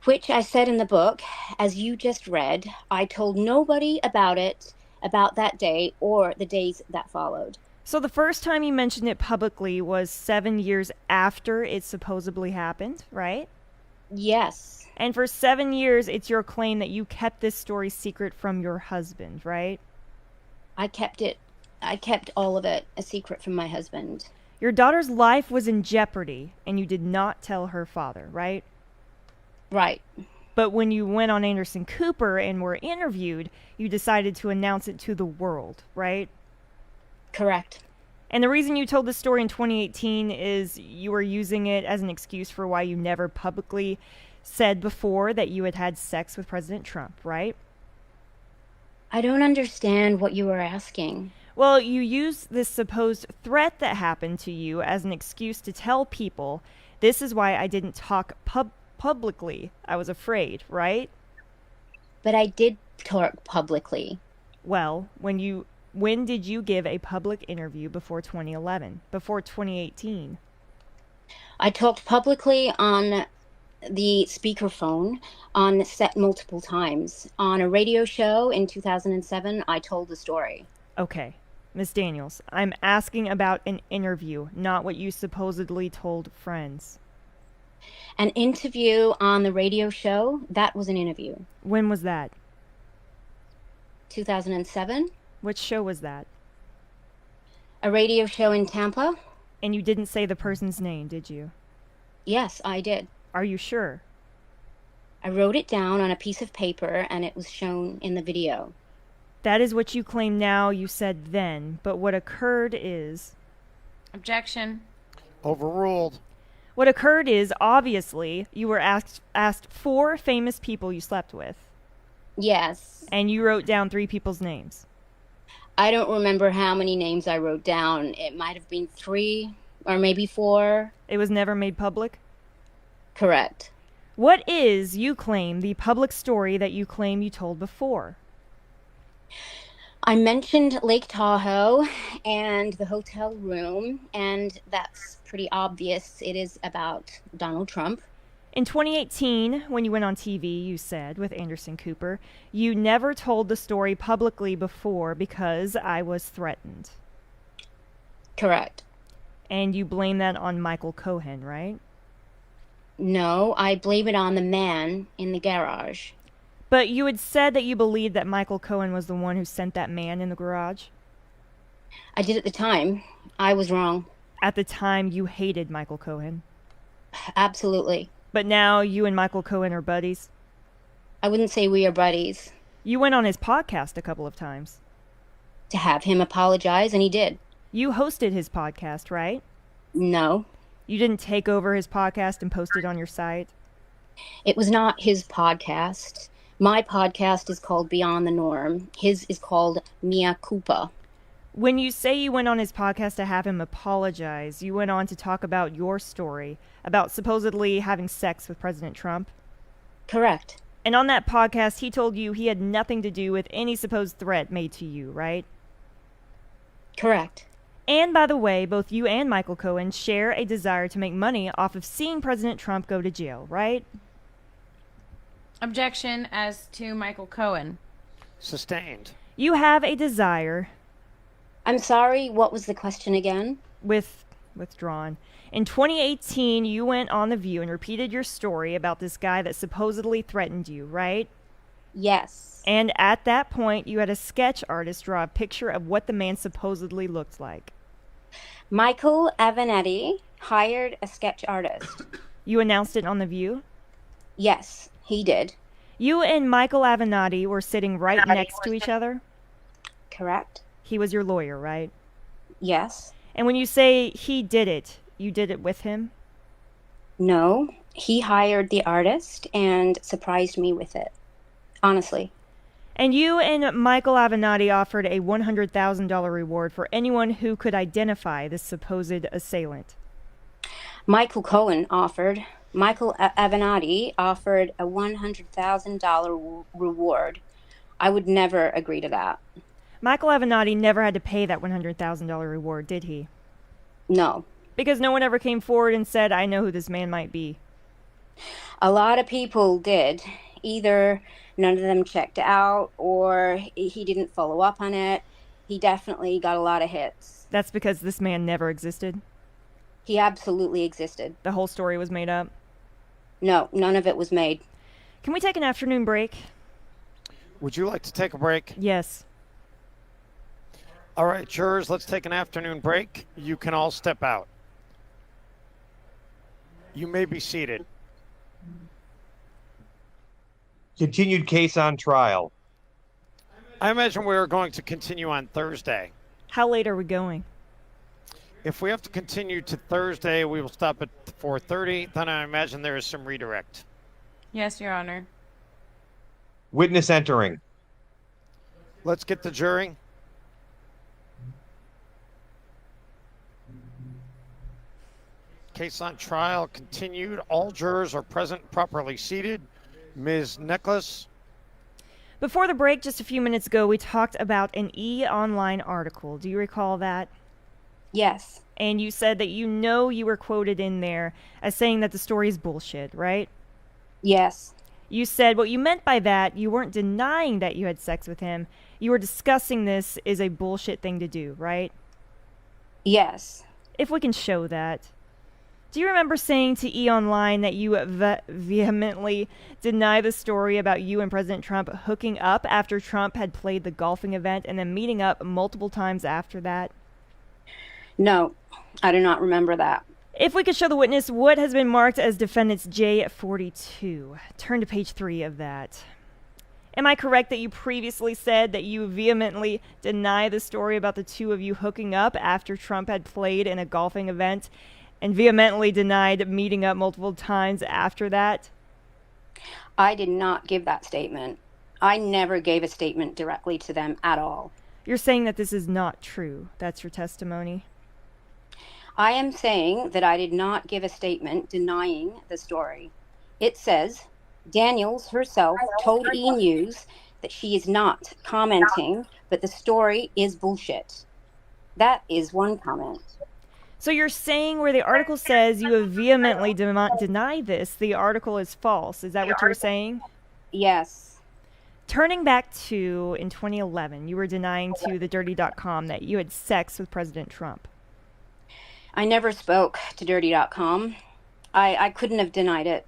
Which I said in the book, as you just read, I told nobody about it, about that day or the days that followed.
So the first time you mentioned it publicly was 7 years after it supposedly happened, right?
Yes.
And for 7 years, it's your claim that you kept this story secret from your husband, right?
I kept all of it a secret from my husband.
Your daughter's life was in jeopardy, and you did not tell her father, right?
Right.
But when you went on Anderson Cooper and were interviewed, you decided to announce it to the world, right?
Correct.
And the reason you told this story in 2018 is you were using it as an excuse for why you never publicly said before that you had had sex with President Trump, right?
I don't understand what you were asking.
Well, you used this supposed threat that happened to you as an excuse to tell people, this is why I didn't talk publicly. I was afraid, right?
But I did talk publicly.
Well, when did you give a public interview before 2011, before 2018?
I talked publicly on the speakerphone on set multiple times. On a radio show in 2007, I told the story.
Okay, Miss Daniels, I'm asking about an interview, not what you supposedly told friends.
An interview on the radio show, that was an interview.
When was that?
2007.
Which show was that?
A radio show in Tampa.
And you didn't say the person's name, did you?
Yes, I did.
Are you sure?
I wrote it down on a piece of paper and it was shown in the video.
That is what you claim now, you said then, but what occurred is...
Objection.
Overruled.
What occurred is, obviously, you were asked 4 famous people you slept with.
Yes.
And you wrote down 3 people's names.
I don't remember how many names I wrote down. It might have been 3 or maybe 4.
It was never made public?
Correct.
What is, you claim, the public story that you claim you told before?
I mentioned Lake Tahoe and the hotel room, and that's pretty obvious. It is about Donald Trump.
In 2018, when you went on TV, you said, with Anderson Cooper, you never told the story publicly before because I was threatened.
Correct.
And you blame that on Michael Cohen, right?
No, I blame it on the man in the garage.
But you had said that you believed that Michael Cohen was the one who sent that man in the garage?
I did at the time. I was wrong.
At the time, you hated Michael Cohen?
Absolutely.
But now you and Michael Cohen are buddies?
I wouldn't say we are buddies.
You went on his podcast a couple of times.
To have him apologize, and he did.
You hosted his podcast, right?
No.
You didn't take over his podcast and post it on your site?
It was not his podcast. My podcast is called Beyond the Norm. His is called Mea Culpa.
When you say you went on his podcast to have him apologize, you went on to talk about your story, about supposedly having sex with President Trump?
Correct.
And on that podcast, he told you he had nothing to do with any supposed threat made to you, right?
Correct.
And by the way, both you and Michael Cohen share a desire to make money off of seeing President Trump go to jail, right?
Objection as to Michael Cohen.
Sustained.
You have a desire...
I'm sorry, what was the question again?
Withdrawn. In 2018, you went on The View and repeated your story about this guy that supposedly threatened you, right?
Yes.
And at that point, you had a sketch artist draw a picture of what the man supposedly looked like.
Michael Avenatti hired a sketch artist.
You announced it on The View?
Yes, he did.
You and Michael Avenatti were sitting right next to each other?
Correct.
He was your lawyer, right?
Yes.
And when you say he did it, you did it with him?
No, he hired the artist and surprised me with it. Honestly.
And you and Michael Avenatti offered a $100,000 reward for anyone who could identify this supposed assailant.
Michael Avenatti offered a $100,000 reward. I would never agree to that.
Michael Avenatti never had to pay that $100,000 reward, did he?
No.
Because no one ever came forward and said, I know who this man might be.
A lot of people did. Either none of them checked out or he didn't follow up on it. He definitely got a lot of hits.
That's because this man never existed?
He absolutely existed.
The whole story was made up?
No, none of it was made.
Can we take an afternoon break?
Would you like to take a break?
Yes.
All right, jurors, let's take an afternoon break. You can all step out. You may be seated.
Continued case on trial.
I imagine we're going to continue on Thursday.
How late are we going?
If we have to continue to Thursday, we will stop at 4:30. Then I imagine there is some redirect.
Yes, Your Honor.
Witness entering.
Let's get the jury. Case on trial continued. All jurors are present, properly seated. Ms. Necklace.
Before the break, just a few minutes ago, we talked about an E-Online article. Do you recall that?
Yes.
And you said that you were quoted in there as saying that the story is bullshit, right?
Yes.
You said what you meant by that, you weren't denying that you had sex with him. You were discussing this is a bullshit thing to do, right?
Yes.
If we can show that. Do you remember saying to E! Online that you vehemently deny the story about you and President Trump hooking up after Trump had played the golfing event and then meeting up multiple times after that?
No, I do not remember that.
If we could show the witness what has been marked as defendant's J42. Turn to page 3 of that. Am I correct that you previously said that you vehemently deny the story about the two of you hooking up after Trump had played in a golfing event and vehemently denied meeting up multiple times after that?
I did not give that statement. I never gave a statement directly to them at all.
You're saying that this is not true. That's your testimony?
I am saying that I did not give a statement denying the story. It says Daniels herself told E! News that she is not commenting, but the story is bullshit. That is one comment.
So you're saying where the article says you have vehemently denied this, the article is false. Is that what you're saying?
Yes.
Turning back to, in 2011, you were denying to thedirty.com that you had sex with President Trump.
I never spoke to dirty.com. I couldn't have denied it.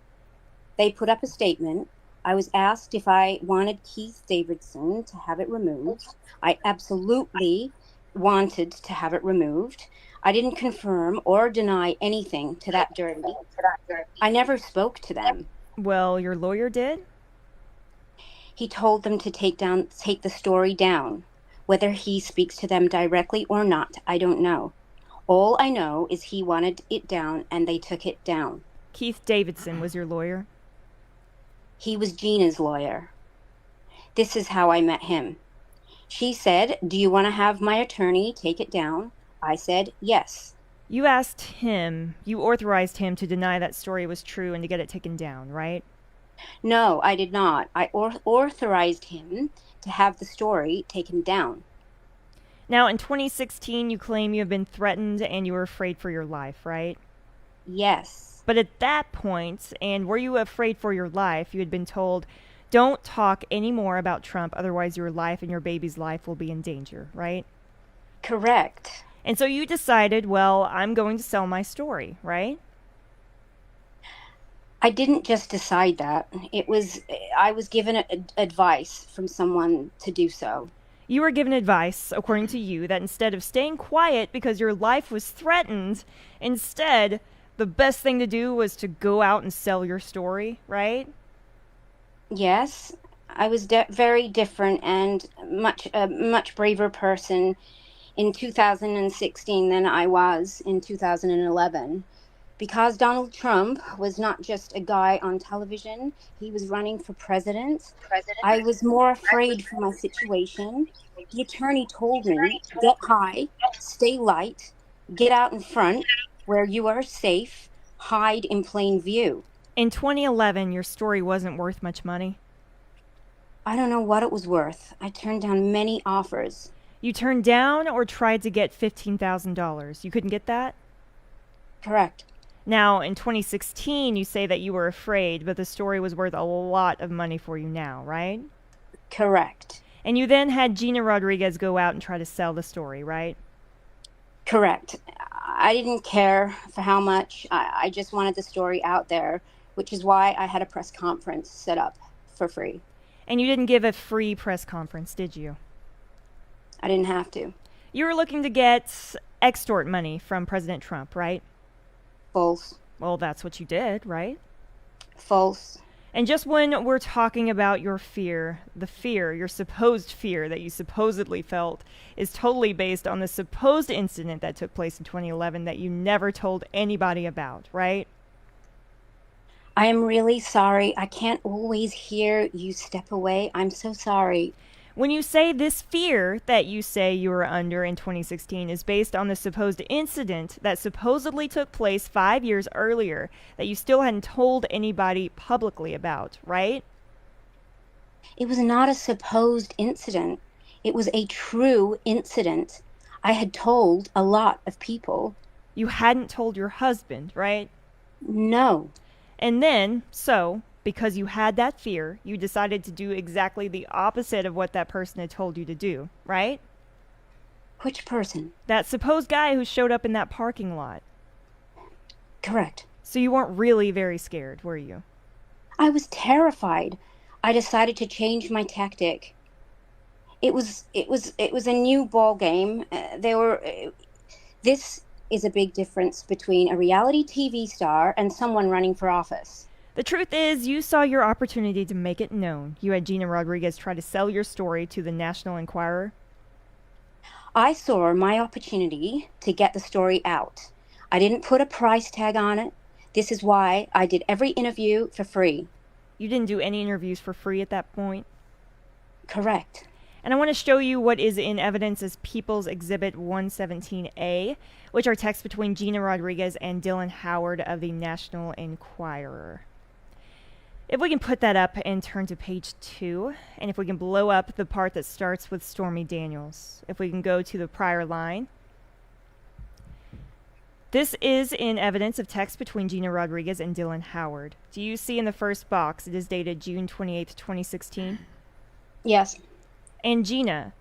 They put up a statement. I was asked if I wanted Keith Davidson to have it removed. I absolutely wanted to have it removed. I didn't confirm or deny anything to that dirty. I never spoke to them.
Well, your lawyer did?
He told them to take the story down. Whether he speaks to them directly or not, I don't know. All I know is he wanted it down and they took it down.
Keith Davidson was your lawyer?
He was Gina's lawyer. This is how I met him. She said, "Do you want to have my attorney take it down?" I said, yes.
You asked him, you authorized him to deny that story was true and to get it taken down, right?
No, I did not. I authorized him to have the story taken down.
Now, in 2016, you claim you have been threatened and you were afraid for your life, right?
Yes.
But at that point, and were you afraid for your life, you had been told, don't talk any more about Trump, otherwise your life and your baby's life will be in danger, right?
Correct.
And so you decided, well, I'm going to sell my story, right?
I didn't just decide that. I was given advice from someone to do so.
You were given advice, according to you, that instead of staying quiet because your life was threatened, instead, the best thing to do was to go out and sell your story, right?
Yes, I was very different and much braver person. in 2016 than I was in 2011. Because Donald Trump was not just a guy on television, he was running for president. I was more afraid for my situation. The attorney told me, get high, stay light, get out in front where you are safe, hide in plain view.
In 2011, your story wasn't worth much money.
I don't know what it was worth. I turned down many offers.
You turned down or tried to get $15,000. You couldn't get that?
Correct.
Now, in 2016, you say that you were afraid, but the story was worth a lot of money for you now, right?
Correct.
And you then had Gina Rodriguez go out and try to sell the story, right?
Correct. I didn't care for how much. I just wanted the story out there, which is why I had a press conference set up for free.
And you didn't give a free press conference, did you?
I didn't have to.
You were looking to get extort money from President Trump, right?
False.
Well, that's what you did, right?
False.
And just when we're talking about your fear, your supposed fear that you supposedly felt is totally based on the supposed incident that took place in 2011 that you never told anybody about, right?
I am really sorry. I can't always hear you step away. I'm so sorry.
When you say this fear that you say you were under in 2016 is based on the supposed incident that supposedly took place 5 years earlier that you still hadn't told anybody publicly about, right?
It was not a supposed incident. It was a true incident. I had told a lot of people.
You hadn't told your husband, right?
No.
And then, because you had that fear, you decided to do exactly the opposite of what that person had told you to do, right?
Which person?
That supposed guy who showed up in that parking lot.
Correct.
So you weren't really very scared, were you?
I was terrified. I decided to change my tactic. It was a new ball game. This is a big difference between a reality TV star and someone running for office.
The truth is, you saw your opportunity to make it known. You had Gina Rodriguez try to sell your story to the National Enquirer.
I saw my opportunity to get the story out. I didn't put a price tag on it. This is why I did every interview for free.
You didn't do any interviews for free at that point?
Correct.
And I want to show you what is in evidence as People's Exhibit 117A, which are texts between Gina Rodriguez and Dylan Howard of the National Enquirer. If we can put that up and turn to page 2, and if we can blow up the part that starts with Stormy Daniels. If we can go to the prior line. This is in evidence of text between Gina Rodriguez and Dylan Howard. Do you see in the first box, it is dated June 28th, 2016?
Yes.
And Gina,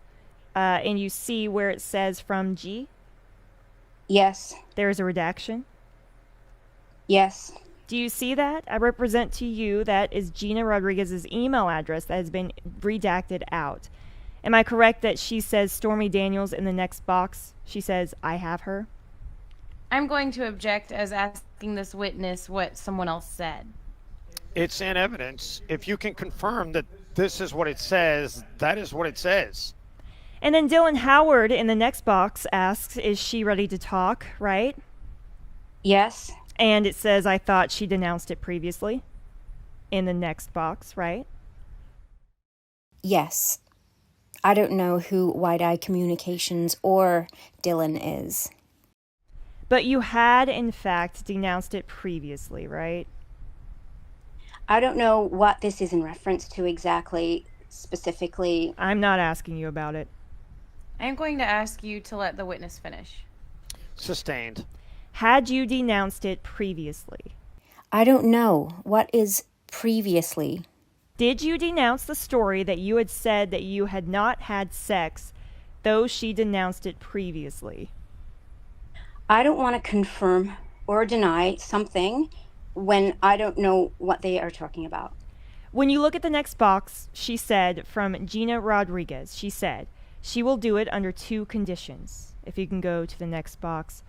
and you see where it says from G?
Yes.
There is a redaction?
Yes.
Do you see that? I represent to you that is Gina Rodriguez's email address that has been redacted out. Am I correct that she says Stormy Daniels in the next box? She says, I have her?
I'm going to object as asking this witness what someone else said.
It's in evidence. If you can confirm that this is what it says, that is what it says.
And then Dylan Howard in the next box asks, is she ready to talk, right?
Yes.
And it says, I thought she denounced it previously in the next box, right?
Yes. I don't know who Wide Eye Communications or Dylan is.
But you had, in fact, denounced it previously, right?
I don't know what this is in reference to exactly, specifically.
I'm not asking you about it.
I'm going to ask you to let the witness finish.
Sustained.
Had you denounced it previously?
I don't know. What is previously?
Did you denounce the story that you had said that you had not had sex, though she denounced it previously?
I don't want to confirm or deny something when I don't know what they are talking about.
When you look at the next box, she said, from Gina Rodriguez, she said, she will do it under 2 conditions. If you can go to the next box.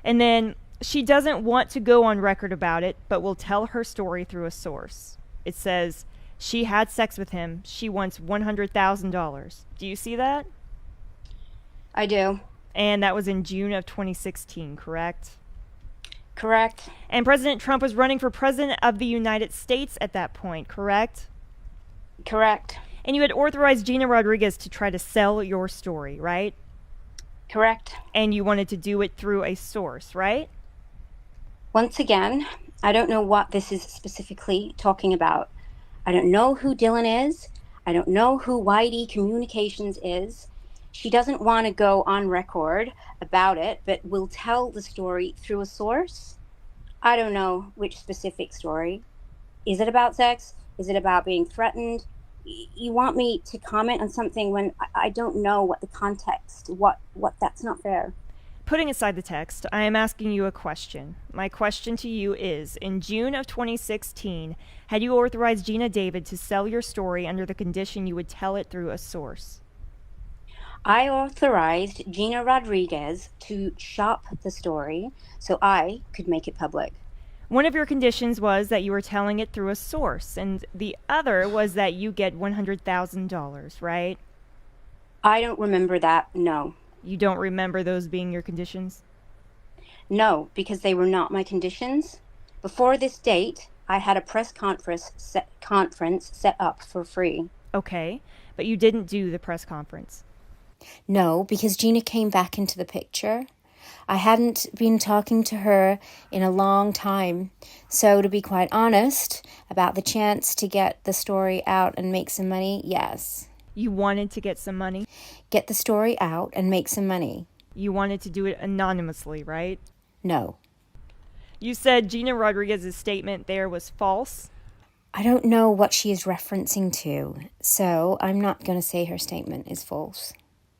And then she doesn't want to go on record about it, but will tell her story through a source. It says, she had sex with him. She wants $100,000. Do you see that?
I do.
And that was in June of 2016, correct?
Correct.
And President Trump was running for President of the United States at that point, correct?
Correct.
And you had authorized Gina Rodriguez to try to sell your story, right?
Correct.
And you wanted to do it through a source, right?
Once again, I don't know what this is specifically talking about. I don't know who Dylan is. I don't know who YD Communications is. She doesn't want to go on record about it, but will tell the story through a source. I don't know which specific story. Is it about sex? Is it about being threatened? You want me to comment on something when I don't know what the context, what that's not fair.
Putting aside the text, I am asking you a question. My question to you is, in June of 2016, had you authorized Gina David to sell your story under the condition you would tell it through a source?
I authorized Gina Rodriguez to shop the story so I could make it public.
One of your conditions was that you were telling it through a source, and the other was that you get $100,000, right?
I don't remember that, no.
You don't remember those being your conditions?
No, because they were not my conditions. Before this date, I had a press conference set up for free.
Okay, but you didn't do the press conference.
No, because Gina came back into the picture. I hadn't been talking to her in a long time. So to be quite honest about the chance to get the story out and make some money, yes.
You wanted to get some money?
Get the story out and make some money.
You wanted to do it anonymously, right?
No.
You said Gina Rodriguez's statement there was false?
I don't know what she is referencing to, so I'm not going to say her statement is false.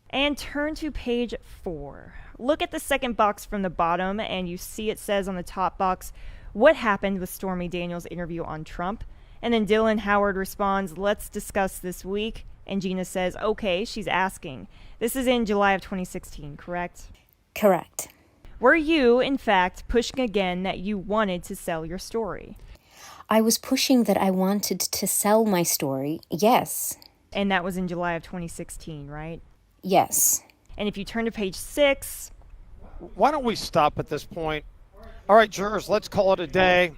And turn to page 4. Look at the second box from the bottom, and you see it says on the top box, what happened with Stormy Daniels' interview on Trump? And then Dylan Howard responds, let's discuss this week. And Gina says, okay, she's asking. This is in July of 2016, correct?
Correct.
Were you, in fact, pushing again that you wanted to sell your story?
I was pushing that I wanted to sell my story, yes.
And that was in July of 2016, right?
Yes.
And if you turn to page 6...
Why don't we stop at this point? All right, jurors, let's call it a day.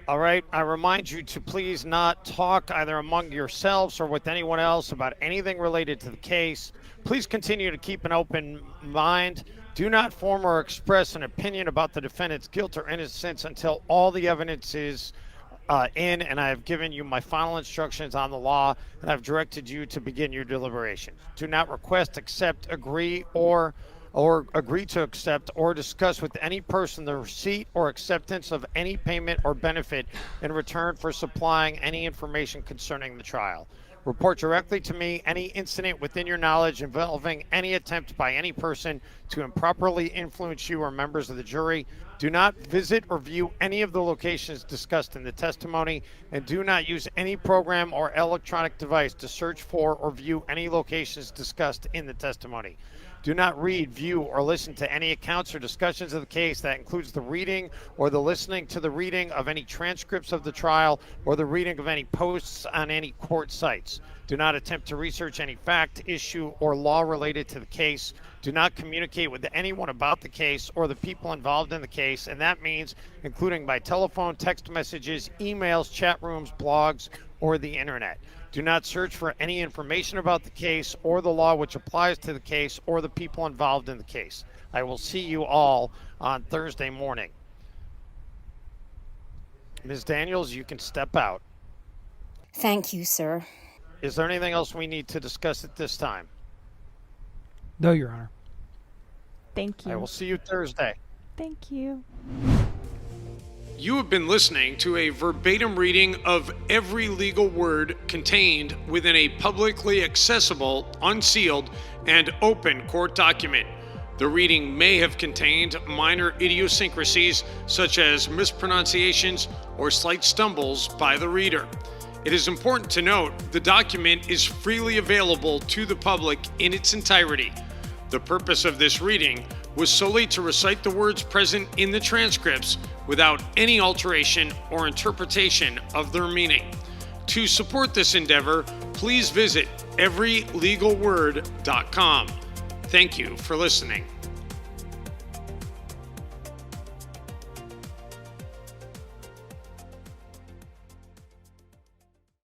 All right, I remind you to please not talk either among yourselves or with anyone else about anything related to the case. Please continue to keep an open mind. Do not form or express an opinion about the defendant's guilt or innocence until all the evidence is in, and I have given you my final instructions on the law, and I've directed you to begin your deliberations. Do not request, accept, agree, or agree to accept or discuss with any person the receipt or acceptance of any payment or benefit in return for supplying any information concerning the trial. Report directly to me any incident within your knowledge involving any attempt by any person to improperly influence you or members of the jury. Do not visit or view any of the locations discussed in the testimony, and do not use any program or electronic device to search for or view any locations discussed in the testimony. Do not read, view, or listen to any accounts or discussions of the case that includes the reading or the listening to the reading of any transcripts of the trial or the reading of any posts on any court sites. Do not attempt to research any fact, issue, or law related to the case. Do not communicate with anyone about the case or the people involved in the case, and that means including by telephone, text messages, emails, chat rooms, blogs, or the internet. Do not search for any information about the case or the law which applies to the case or the people involved in the case. I will see you all on Thursday morning. Ms. Daniels, you can step out.
Thank you, sir.
Is there anything else we need to discuss at this time?
No, Your Honor.
Thank you.
I will see you Thursday.
Thank you.
You have been listening to a verbatim reading of every legal word contained within a publicly accessible, unsealed, and open court document. The reading may have contained minor idiosyncrasies such as mispronunciations or slight stumbles by the reader. It is important to note the document is freely available to the public in its entirety. The purpose of this reading was solely to recite the words present in the transcripts without any alteration or interpretation of their meaning. To support this endeavor, please visit everylegalword.com. Thank you for listening.